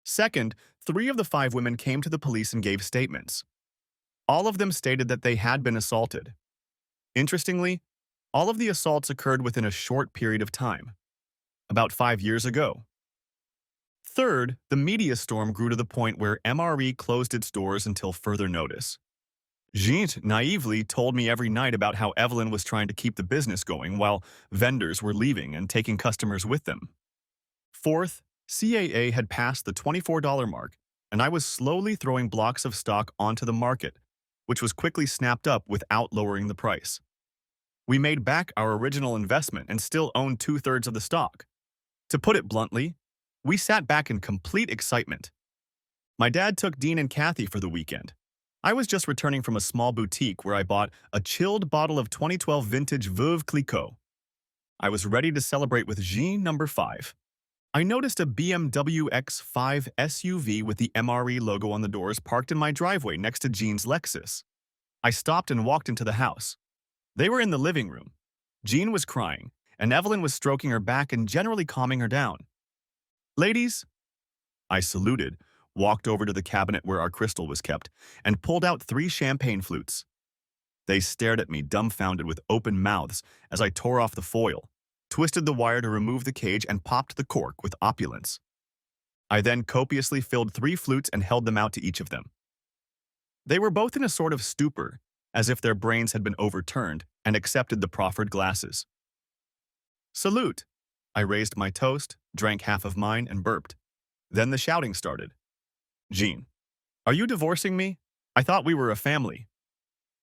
Second, 3 of the 5 women came to the police and gave statements. All of them stated that they had been assaulted. Interestingly, all of the assaults occurred within a short period of time, about 5 years ago. Third, the media storm grew to the point where MRE closed its doors until further notice. Jean naively told me every night about how Evelyn was trying to keep the business going while vendors were leaving and taking customers with them. Fourth, CAA had passed the $24 mark, and I was slowly throwing blocks of stock onto the market, which was quickly snapped up without lowering the price. We made back our original investment and still owned 2/3 of the stock. To put it bluntly, we sat back in complete excitement. My dad took Dean and Kathy for the weekend. I was just returning from a small boutique where I bought a chilled bottle of 2012 vintage Veuve Clicquot. I was ready to celebrate with Jean number 5. I noticed a BMW X5 SUV with the MRE logo on the doors parked in my driveway next to Jean's Lexus. I stopped and walked into the house. They were in the living room. Jean was crying, and Evelyn was stroking her back and generally calming her down. Ladies, I saluted, walked over to the cabinet where our crystal was kept, and pulled out 3 champagne flutes. They stared at me dumbfounded with open mouths as I tore off the foil, twisted the wire to remove the cage, and popped the cork with opulence. I then copiously filled 3 flutes and held them out to each of them. They were both in a sort of stupor, as if their brains had been overturned, and accepted the proffered glasses. Salute! I raised my toast, drank half of mine, and burped. Then the shouting started. Jean, are you divorcing me? I thought we were a family.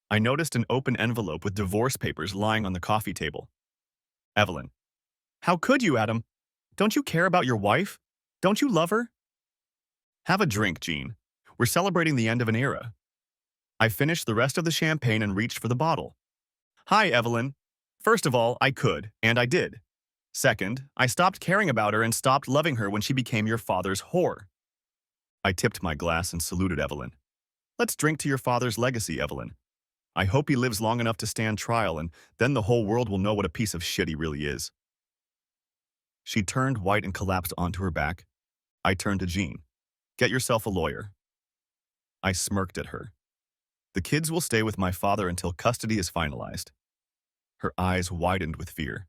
I noticed an open envelope with divorce papers lying on the coffee table. Evelyn, how could you, Adam? Don't you care about your wife? Don't you love her? Have a drink, Jean. We're celebrating the end of an era. I finished the rest of the champagne and reached for the bottle. Hi, Evelyn. First of all, I could, and I did. Second, I stopped caring about her and stopped loving her when she became your father's whore. I tipped my glass and saluted Evelyn. Let's drink to your father's legacy, Evelyn. I hope he lives long enough to stand trial, and then the whole world will know what a piece of shit he really is. She turned white and collapsed onto her back. I turned to Jean. Get yourself a lawyer. I smirked at her. The kids will stay with my father until custody is finalized. Her eyes widened with fear.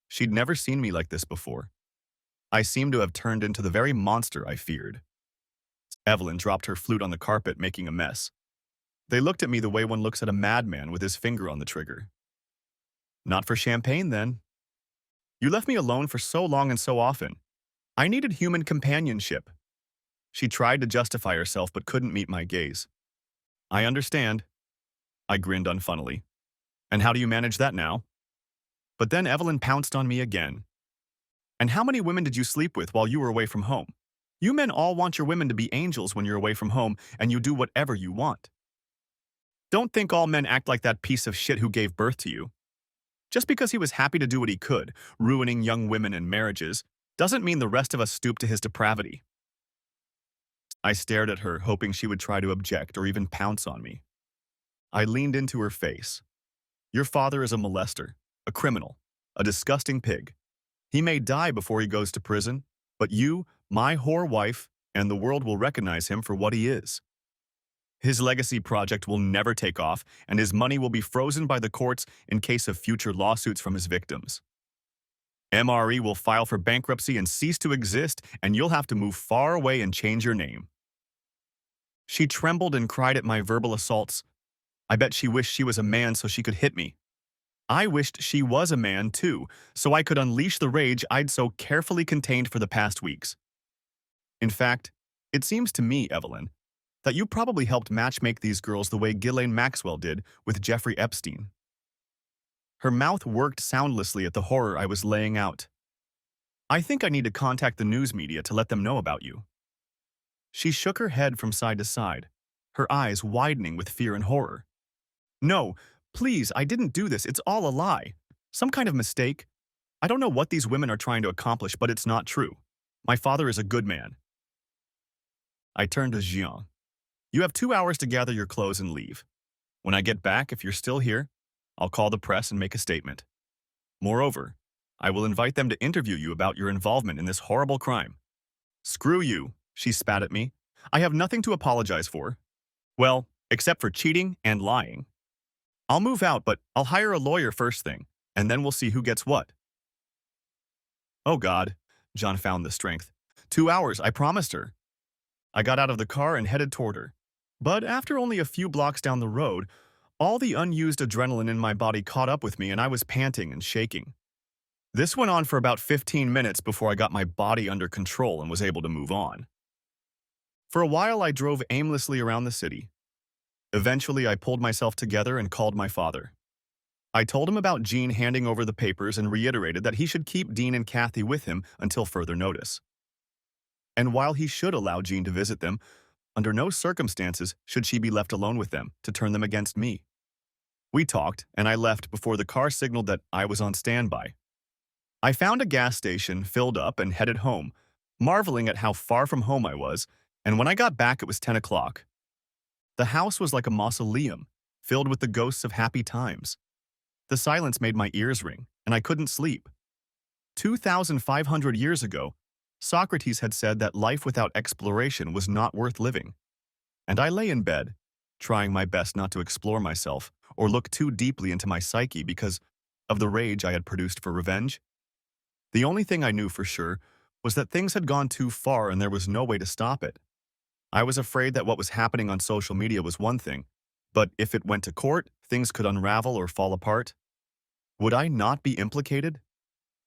She'd never seen me like this before. I seemed to have turned into the very monster I feared. Evelyn dropped her flute on the carpet, making a mess. They looked at me the way one looks at a madman with his finger on the trigger. Not for champagne, then. You left me alone for so long and so often. I needed human companionship. She tried to justify herself but couldn't meet my gaze. I understand. I grinned unfunnily. And how do you manage that now? But then Evelyn pounced on me again. And how many women did you sleep with while you were away from home? You men all want your women to be angels when you're away from home, and you do whatever you want. Don't think all men act like that piece of shit who gave birth to you. Just because he was happy to do what he could, ruining young women and marriages, doesn't mean the rest of us stoop to his depravity. I stared at her, hoping she would try to object or even pounce on me. I leaned into her face. Your father is a molester, a criminal, a disgusting pig. He may die before he goes to prison, but you, my whore wife, and the world will recognize him for what he is. His legacy project will never take off, and his money will be frozen by the courts in case of future lawsuits from his victims. MRE will file for bankruptcy and cease to exist, and you'll have to move far away and change your name. She trembled and cried at my verbal assaults. I bet she wished she was a man so she could hit me. I wished she was a man, too, so I could unleash the rage I'd so carefully contained for the past weeks. In fact, it seems to me, Evelyn, that you probably helped matchmake these girls the way Ghislaine Maxwell did with Jeffrey Epstein. Her mouth worked soundlessly at the horror I was laying out. I think I need to contact the news media to let them know about you. She shook her head from side to side, her eyes widening with fear and horror. No, please, I didn't do this. It's all a lie. Some kind of mistake. I don't know what these women are trying to accomplish, but it's not true. My father is a good man. I turned to Jean. You have 2 hours to gather your clothes and leave. When I get back, if you're still here, I'll call the press and make a statement. Moreover, I will invite them to interview you about your involvement in this horrible crime. Screw you, she spat at me. I have nothing to apologize for. Well, except for cheating and lying. I'll move out, but I'll hire a lawyer first thing, and then we'll see who gets what. Oh God, John found the strength. 2 hours, I promised her. I got out of the car and headed toward her. But after only a few blocks down the road, all the unused adrenaline in my body caught up with me and I was panting and shaking. This went on for about 15 minutes before I got my body under control and was able to move on. For a while, I drove aimlessly around the city. Eventually, I pulled myself together and called my father. I told him about Jean handing over the papers and reiterated that he should keep Dean and Kathy with him until further notice. And while he should allow Jean to visit them, under no circumstances should she be left alone with them to turn them against me. We talked, and I left before the car signaled that I was on standby. I found a gas station, filled up, and headed home, marveling at how far from home I was, and when I got back it was 10 o'clock. The house was like a mausoleum, filled with the ghosts of happy times. The silence made my ears ring, and I couldn't sleep. 2,500 years ago, Socrates had said that life without exploration was not worth living. And I lay in bed, trying my best not to explore myself or look too deeply into my psyche because of the rage I had produced for revenge. The only thing I knew for sure was that things had gone too far and there was no way to stop it. I was afraid that what was happening on social media was one thing, but if it went to court, things could unravel or fall apart. Would I not be implicated?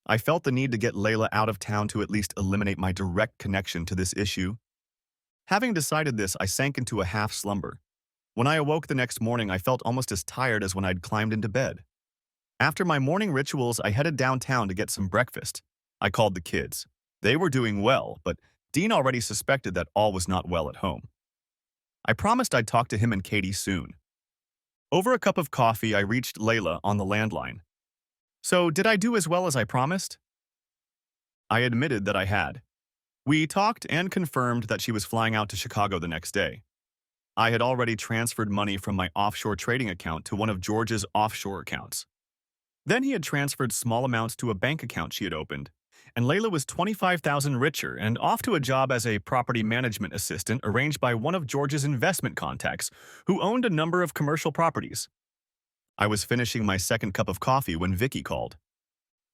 I felt the need to get Layla out of town to at least eliminate my direct connection to this issue. Having decided this, I sank into a half slumber. When I awoke the next morning, I felt almost as tired as when I'd climbed into bed. After my morning rituals, I headed downtown to get some breakfast. I called the kids. They were doing well, but Dean already suspected that all was not well at home. I promised I'd talk to him and Katie soon. Over a cup of coffee, I reached Layla on the landline. So, did I do as well as I promised? I admitted that I had. We talked and confirmed that she was flying out to Chicago the next day. I had already transferred money from my offshore trading account to one of George's offshore accounts. Then he had transferred small amounts to a bank account she had opened, and Layla was 25,000 richer and off to a job as a property management assistant arranged by one of George's investment contacts, who owned a number of commercial properties. I was finishing my second cup of coffee when Vicky called.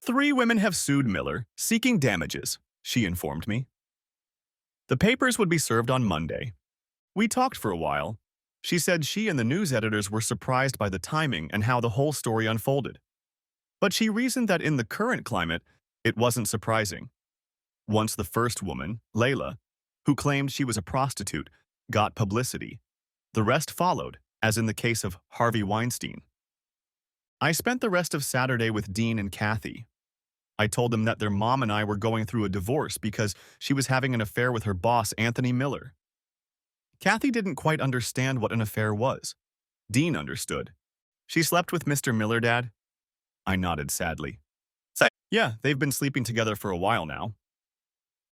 "Three women have sued Miller, seeking damages," she informed me. The papers would be served on Monday. We talked for a while. She said she and the news editors were surprised by the timing and how the whole story unfolded. But she reasoned that in the current climate, it wasn't surprising. Once the first woman, Layla, who claimed she was a prostitute, got publicity, the rest followed, as in the case of Harvey Weinstein. I spent the rest of Saturday with Dean and Kathy. I told them that their mom and I were going through a divorce because she was having an affair with her boss, Anthony Miller. Kathy didn't quite understand what an affair was. Dean understood. "She slept with Mr. Miller, Dad?" I nodded sadly. "Yeah, they've been sleeping together for a while now."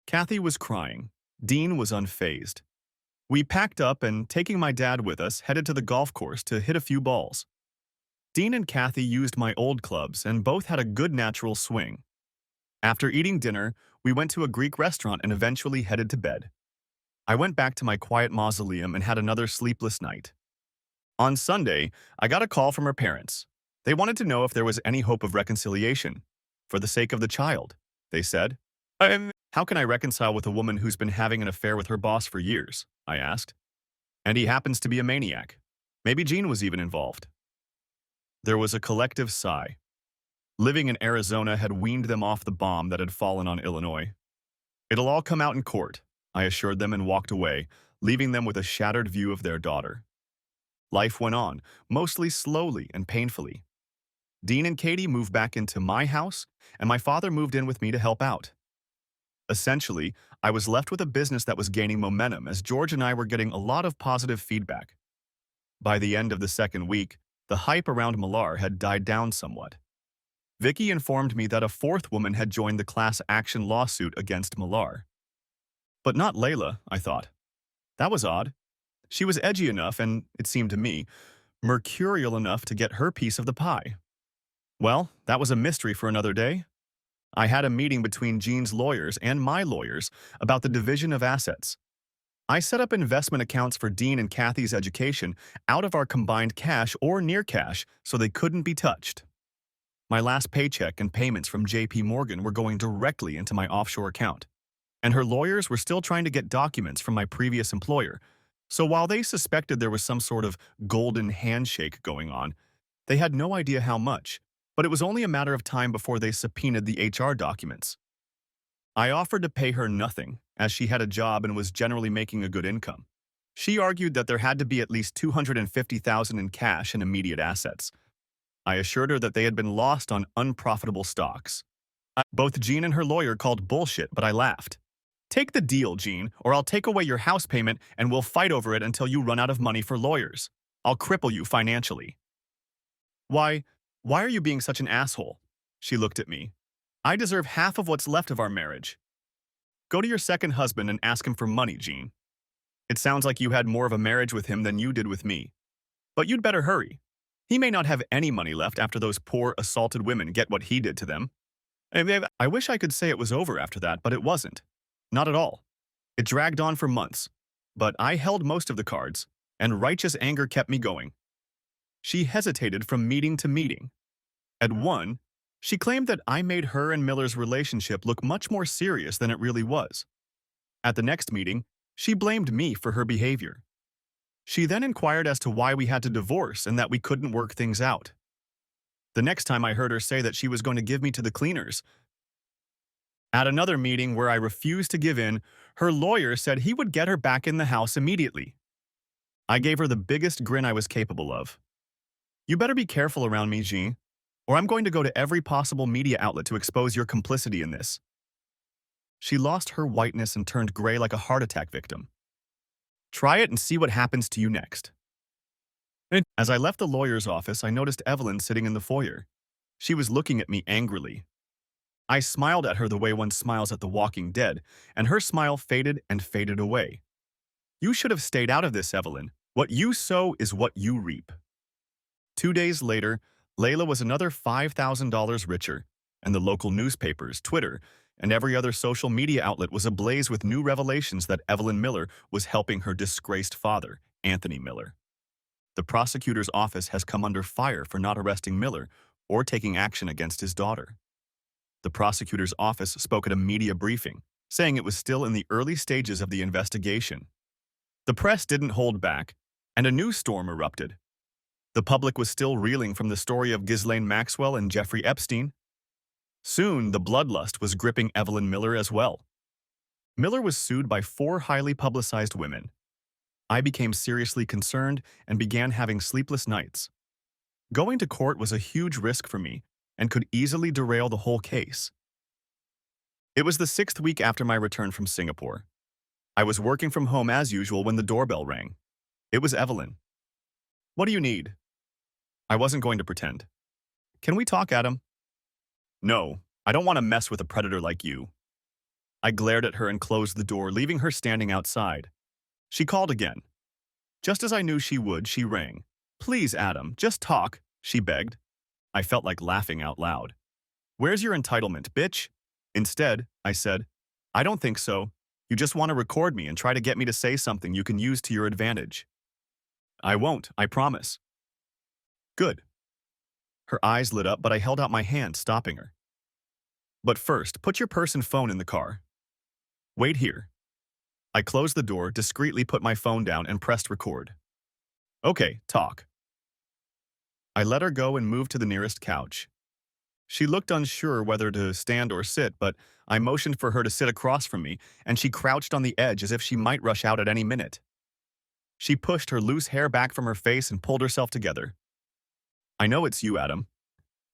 Kathy was crying. Dean was unfazed. We packed up and, taking my dad with us, headed to the golf course to hit a few balls. Dean and Kathy used my old clubs and both had a good natural swing. After eating dinner, we went to a Greek restaurant and eventually headed to bed. I went back to my quiet mausoleum and had another sleepless night. On Sunday, I got a call from her parents. They wanted to know if there was any hope of reconciliation. "For the sake of the child," they said. "How can I reconcile with a woman who's been having an affair with her boss for years?" I asked. "And he happens to be a maniac. Maybe Jean was even involved." There was a collective sigh. Living in Arizona had weaned them off the bomb that had fallen on Illinois. "It'll all come out in court," I assured them and walked away, leaving them with a shattered view of their daughter. Life went on, mostly slowly and painfully. Dean and Katie moved back into my house, and my father moved in with me to help out. Essentially, I was left with a business that was gaining momentum as George and I were getting a lot of positive feedback. By the end of the second week, the hype around Millar had died down somewhat. Vicky informed me that a fourth woman had joined the class action lawsuit against Millar. But not Layla, I thought. That was odd. She was edgy enough and, it seemed to me, mercurial enough to get her piece of the pie. Well, that was a mystery for another day. I had a meeting between Jean's lawyers and my lawyers about the division of assets. I set up investment accounts for Dean and Kathy's education out of our combined cash or near cash so they couldn't be touched. My last paycheck and payments from JP Morgan were going directly into my offshore account, and her lawyers were still trying to get documents from my previous employer. So while they suspected there was some sort of golden handshake going on, they had no idea how much, but it was only a matter of time before they subpoenaed the HR documents. I offered to pay her nothing, as she had a job and was generally making a good income. She argued that there had to be at least $250,000 in cash and immediate assets. I assured her that they had been lost on unprofitable stocks. Both Jean and her lawyer called bullshit, but I laughed. "Take the deal, Jean, or I'll take away your house payment and we'll fight over it until you run out of money for lawyers. I'll cripple you financially." Why are you being such an asshole?" She looked at me. "I deserve half of what's left of our marriage. Go to your second husband and ask him for money, Jean. It sounds like you had more of a marriage with him than you did with me. But you'd better hurry. He may not have any money left after those poor assaulted women get what he did to them." I wish I could say it was over after that, but it wasn't. Not at all. It dragged on for months. But I held most of the cards, and righteous anger kept me going. She hesitated from meeting to meeting. At one, she claimed that I made her and Miller's relationship look much more serious than it really was. At the next meeting, she blamed me for her behavior. She then inquired as to why we had to divorce and that we couldn't work things out. The next time I heard her say that she was going to give me to the cleaners. At another meeting where I refused to give in, her lawyer said he would get her back in the house immediately. I gave her the biggest grin I was capable of. "You better be careful around me, Jean, or I'm going to go to every possible media outlet to expose your complicity in this." She lost her whiteness and turned gray like a heart attack victim. "Try it and see what happens to you next." As I left the lawyer's office, I noticed Evelyn sitting in the foyer. She was looking at me angrily. I smiled at her the way one smiles at the walking dead, and her smile faded and faded away. You should have stayed out of this, Evelyn. What you sow is what you reap. 2 days later, Layla was another $5,000 richer, and the local newspapers, Twitter, and every other social media outlet was ablaze with new revelations that Evelyn Miller was helping her disgraced father, Anthony Miller. The prosecutor's office has come under fire for not arresting Miller or taking action against his daughter. The prosecutor's office spoke at a media briefing, saying it was still in the early stages of the investigation. The press didn't hold back, and a news storm erupted. The public was still reeling from the story of Ghislaine Maxwell and Jeffrey Epstein. Soon, the bloodlust was gripping Evelyn Miller as well. Miller was sued by 4 highly publicized women. I became seriously concerned and began having sleepless nights. Going to court was a huge risk for me and could easily derail the whole case. It was the 6th week after my return from Singapore. I was working from home as usual when the doorbell rang. It was Evelyn. What do you need? I wasn't going to pretend. Can we talk, Adam? No, I don't want to mess with a predator like you. I glared at her and closed the door, leaving her standing outside. She called again. Just as I knew she would, she rang. Please, Adam, just talk, she begged. I felt like laughing out loud. Where's your entitlement, bitch? Instead, I said, I don't think so. You just want to record me and try to get me to say something you can use to your advantage. I won't, I promise. Good. Her eyes lit up, but I held out my hand, stopping her. But first, put your purse and phone in the car. Wait here. I closed the door, discreetly put my phone down, and pressed record. Okay, talk. I let her go and moved to the nearest couch. She looked unsure whether to stand or sit, but I motioned for her to sit across from me, and she crouched on the edge as if she might rush out at any minute. She pushed her loose hair back from her face and pulled herself together. I know it's you, Adam.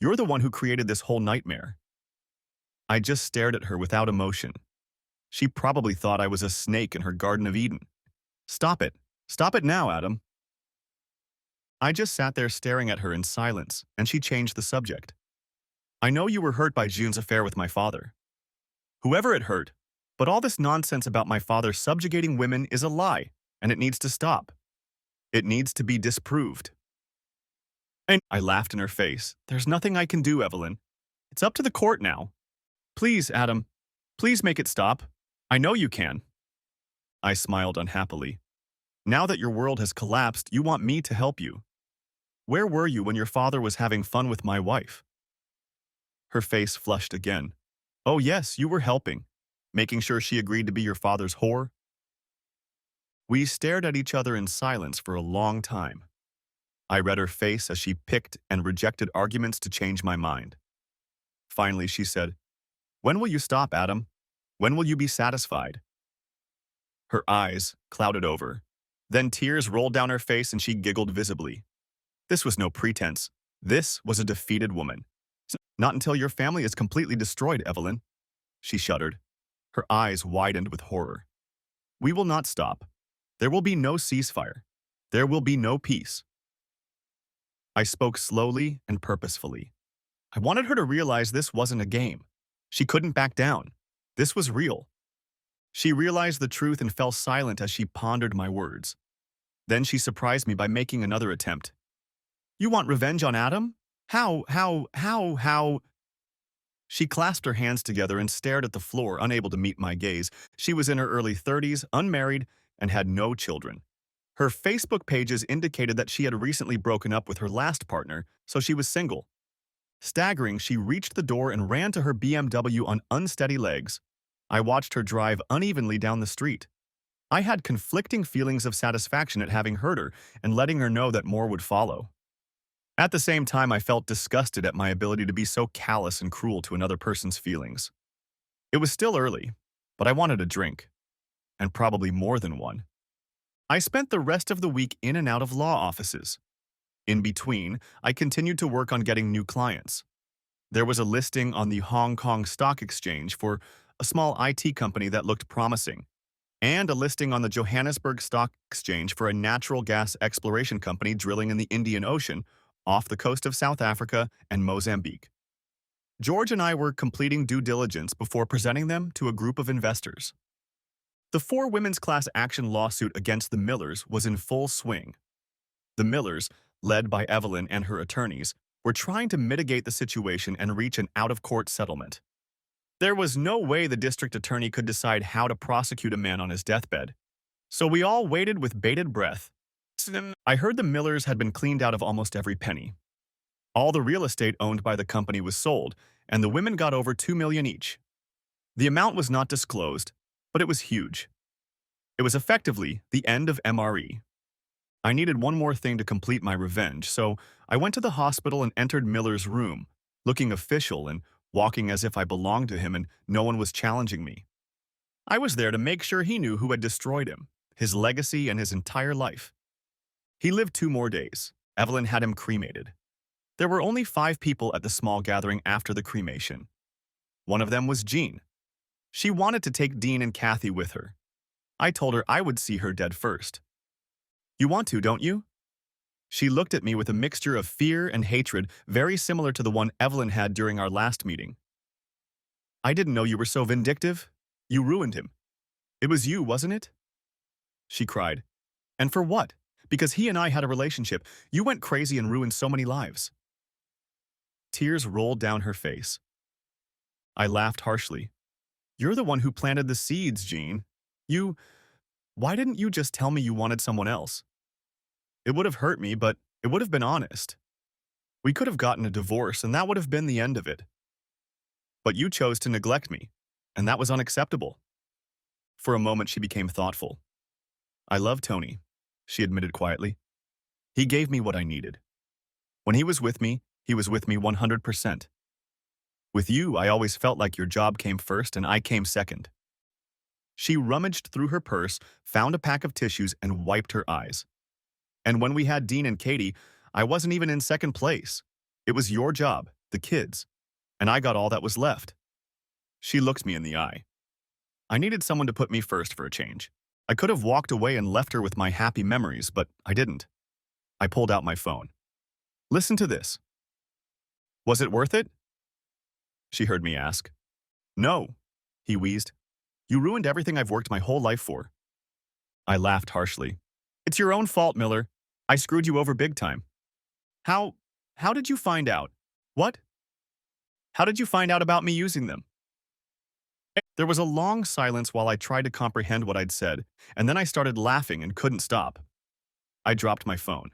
You're the one who created this whole nightmare. I just stared at her without emotion. She probably thought I was a snake in her Garden of Eden. Stop it. Stop it now, Adam. I just sat there staring at her in silence, and she changed the subject. I know you were hurt by June's affair with my father. Whoever it hurt, but all this nonsense about my father subjugating women is a lie, and it needs to stop. It needs to be disproved. And I laughed in her face. There's nothing I can do, Evelyn. It's up to the court now. Please, Adam, please make it stop. I know you can. I smiled unhappily. Now that your world has collapsed, you want me to help you. Where were you when your father was having fun with my wife? Her face flushed again. Oh yes, you were helping, making sure she agreed to be your father's whore. We stared at each other in silence for a long time. I read her face as she picked and rejected arguments to change my mind. Finally, she said, When will you stop, Adam? When will you be satisfied? Her eyes clouded over. Then tears rolled down her face and she giggled visibly. This was no pretense. This was a defeated woman. Not until your family is completely destroyed, Evelyn. She shuddered. Her eyes widened with horror. We will not stop. There will be no ceasefire. There will be no peace. I spoke slowly and purposefully. I wanted her to realize this wasn't a game. She couldn't back down. This was real. She realized the truth and fell silent as she pondered my words. Then she surprised me by making another attempt. You want revenge on Adam? How? She clasped her hands together and stared at the floor, unable to meet my gaze. She was in her early 30s, unmarried, and had no children. Her Facebook pages indicated that she had recently broken up with her last partner, so she was single. Staggering, she reached the door and ran to her BMW on unsteady legs. I watched her drive unevenly down the street. I had conflicting feelings of satisfaction at having hurt her and letting her know that more would follow. At the same time, I felt disgusted at my ability to be so callous and cruel to another person's feelings. It was still early, but I wanted a drink, and probably more than one. I spent the rest of the week in and out of law offices. In between, I continued to work on getting new clients. There was a listing on the Hong Kong Stock Exchange for a small IT company that looked promising, and a listing on the Johannesburg Stock Exchange for a natural gas exploration company drilling in the Indian Ocean off the coast of South Africa and Mozambique. George and I were completing due diligence before presenting them to a group of investors. The four women's class action lawsuit against the Millers was in full swing. The Millers, led by Evelyn and her attorneys, were trying to mitigate the situation and reach an out-of-court settlement. There was no way the district attorney could decide how to prosecute a man on his deathbed, so we all waited with bated breath. I heard the Millers had been cleaned out of almost every penny. All the real estate owned by the company was sold, and the women got over $2 million each. The amount was not disclosed, but it was huge. It was effectively the end of MRE. I needed one more thing to complete my revenge, so I went to the hospital and entered Miller's room, looking official and walking as if I belonged to him and no one was challenging me. I was there to make sure he knew who had destroyed him, his legacy, and his entire life. He lived 2 more days. Evelyn had him cremated. There were only 5 people at the small gathering after the cremation. One of them was Jean. She wanted to take Dean and Kathy with her. I told her I would see her dead first. You want to, don't you? She looked at me with a mixture of fear and hatred very similar to the one Evelyn had during our last meeting. I didn't know you were so vindictive. You ruined him. It was you, wasn't it? She cried. And for what? Because he and I had a relationship. You went crazy and ruined so many lives. Tears rolled down her face. I laughed harshly. You're the one who planted the seeds, Jean. Why didn't you just tell me you wanted someone else? It would have hurt me, but it would have been honest. We could have gotten a divorce, and that would have been the end of it. But you chose to neglect me, and that was unacceptable. For a moment, she became thoughtful. I love Tony, she admitted quietly. He gave me what I needed. When he was with me 100%. With you, I always felt like your job came first and I came second. She rummaged through her purse, found a pack of tissues, and wiped her eyes. And when we had Dean and Katie, I wasn't even in second place. It was your job, the kids, and I got all that was left. She looked me in the eye. I needed someone to put me first for a change. I could have walked away and left her with my happy memories, but I didn't. I pulled out my phone. Listen to this. Was it worth it? She heard me ask. No, he wheezed. You ruined everything I've worked my whole life for. I laughed harshly. It's your own fault, Miller. I screwed you over big time. How did you find out? What? How did you find out about me using them? There was a long silence while I tried to comprehend what I'd said, and then I started laughing and couldn't stop. I dropped my phone.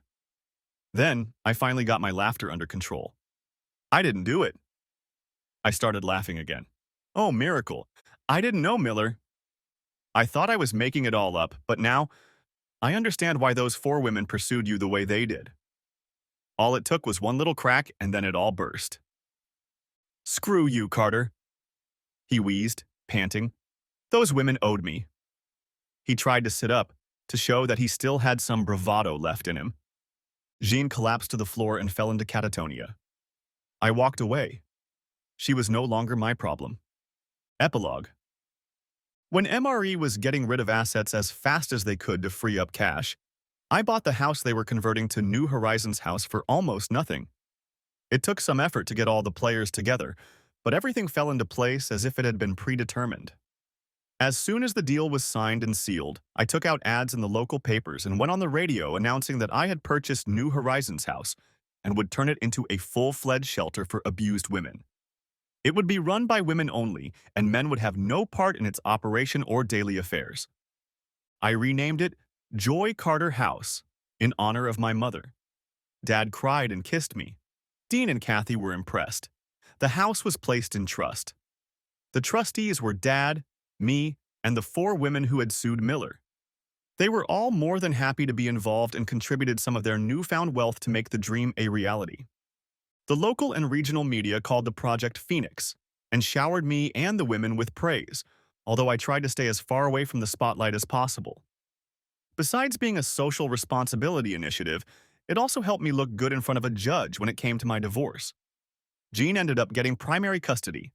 Then, I finally got my laughter under control. I didn't do it. I started laughing again. Oh, miracle. I didn't know, Miller. I thought I was making it all up, but now, I understand why those 4 women pursued you the way they did. All it took was one little crack, and then it all burst. Screw you, Carter. He wheezed, panting. Those women owed me. He tried to sit up, to show that he still had some bravado left in him. Jean collapsed to the floor and fell into catatonia. I walked away. She was no longer my problem. Epilogue. When MRE was getting rid of assets as fast as they could to free up cash, I bought the house they were converting to New Horizons House for almost nothing. It took some effort to get all the players together, but everything fell into place as if it had been predetermined. As soon as the deal was signed and sealed, I took out ads in the local papers and went on the radio announcing that I had purchased New Horizons House and would turn it into a full-fledged shelter for abused women. It would be run by women only, and men would have no part in its operation or daily affairs. I renamed it Joy Carter House, in honor of my mother. Dad cried and kissed me. Dean and Kathy were impressed. The house was placed in trust. The trustees were Dad, me, and the 4 women who had sued Miller. They were all more than happy to be involved and contributed some of their newfound wealth to make the dream a reality. The local and regional media called the project Phoenix and showered me and the women with praise, although I tried to stay as far away from the spotlight as possible. Besides being a social responsibility initiative, it also helped me look good in front of a judge when it came to my divorce. Jean ended up getting primary custody.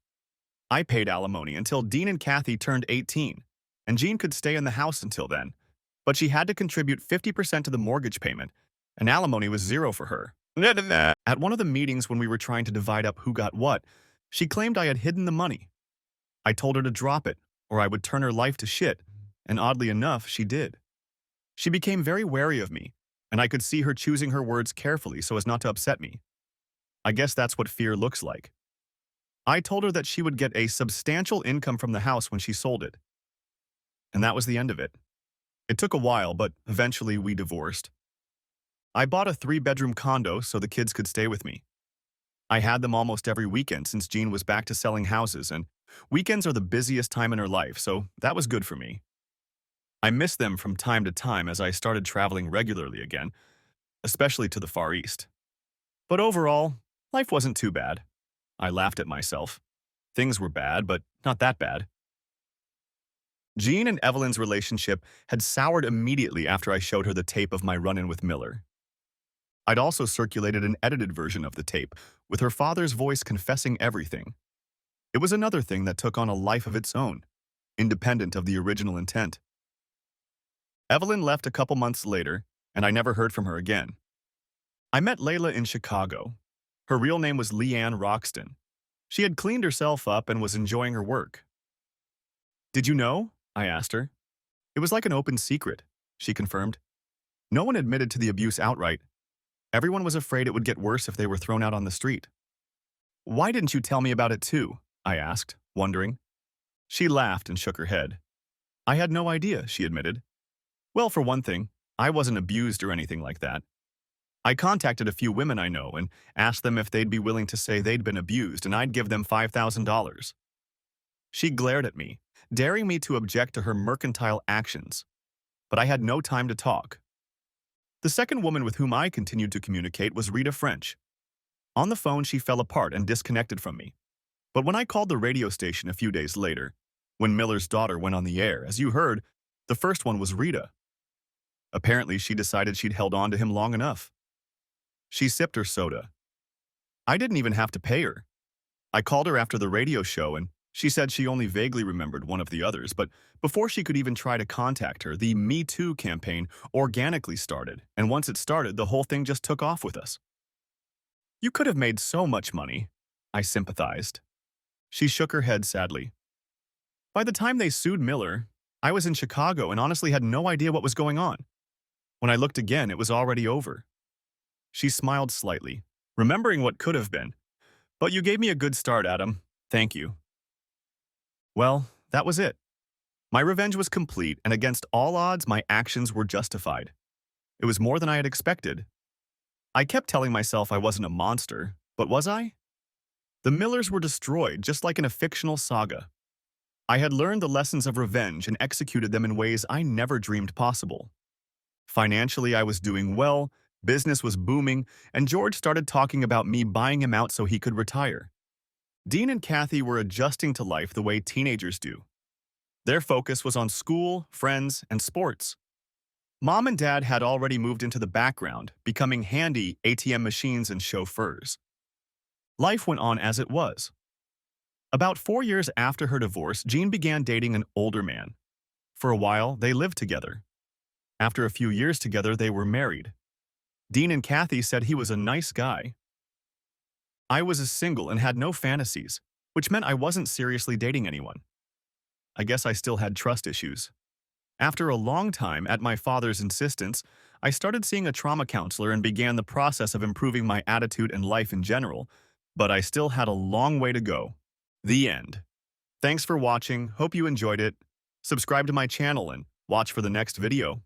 I paid alimony until Dean and Kathy turned 18, and Jean could stay in the house until then, but she had to contribute 50% to the mortgage payment, and alimony was 0 for her. At one of the meetings when we were trying to divide up who got what, She claimed I had hidden the money. I told her to drop it, or I would turn her life to shit, and oddly enough, she did. She became very wary of me, and I could see her choosing her words carefully so as not to upset me. I guess that's what fear looks like. I told her that she would get a substantial income from the house when she sold it. And that was the end of it. It took a while, but eventually we divorced. I bought a 3-bedroom condo so the kids could stay with me. I had them almost every weekend since Jean was back to selling houses, and weekends are the busiest time in her life, so that was good for me. I missed them from time to time as I started traveling regularly again, especially to the Far East. But overall, life wasn't too bad. I laughed at myself. Things were bad, but not that bad. Jean and Evelyn's relationship had soured immediately after I showed her the tape of my run-in with Miller. I'd also circulated an edited version of the tape, with her father's voice confessing everything. It was another thing that took on a life of its own, independent of the original intent. Evelyn left a couple months later, and I never heard from her again. I met Layla in Chicago. Her real name was Leanne Roxton. She had cleaned herself up and was enjoying her work. "Did you know?" I asked her. "It was like an open secret," she confirmed. No one admitted to the abuse outright. Everyone was afraid it would get worse if they were thrown out on the street. "Why didn't you tell me about it too?" I asked, wondering. She laughed and shook her head. "I had no idea," she admitted. "Well, for one thing, I wasn't abused or anything like that. I contacted a few women I know and asked them if they'd be willing to say they'd been abused, and I'd give them $5,000. She glared at me, daring me to object to her mercantile actions. But I had no time to talk. The second woman with whom I continued to communicate was Rita French. On the phone, she fell apart and disconnected from me. But when I called the radio station a few days later, when Miller's daughter went on the air, as you heard, the first one was Rita. Apparently, she decided she'd held on to him long enough. She sipped her soda. I didn't even have to pay her. I called her after the radio show, and she said she only vaguely remembered one of the others, but before she could even try to contact her, the Me Too campaign organically started, and once it started, the whole thing just took off with us. "You could have made so much money," I sympathized. She shook her head sadly. "By the time they sued Miller, I was in Chicago and honestly had no idea what was going on. When I looked again, it was already over." She smiled slightly, remembering what could have been. "But you gave me a good start, Adam. Thank you." Well, that was it. My revenge was complete, and against all odds, my actions were justified. It was more than I had expected. I kept telling myself I wasn't a monster, but was I? The Millers were destroyed, just like in a fictional saga. I had learned the lessons of revenge and executed them in ways I never dreamed possible. Financially, I was doing well, business was booming, and George started talking about me buying him out so he could retire. Dean and Kathy were adjusting to life the way teenagers do. Their focus was on school, friends, and sports. Mom and Dad had already moved into the background, becoming handy ATM machines and chauffeurs. Life went on as it was. About 4 years after her divorce, Jean began dating an older man. For a while, they lived together. After a few years together, they were married. Dean and Kathy said he was a nice guy. I was a single and had no fantasies, which meant I wasn't seriously dating anyone. I guess I still had trust issues. After a long time, at my father's insistence, I started seeing a trauma counselor and began the process of improving my attitude and life in general, but I still had a long way to go. The end. Thanks for watching, hope you enjoyed it. Subscribe to my channel and watch for the next video.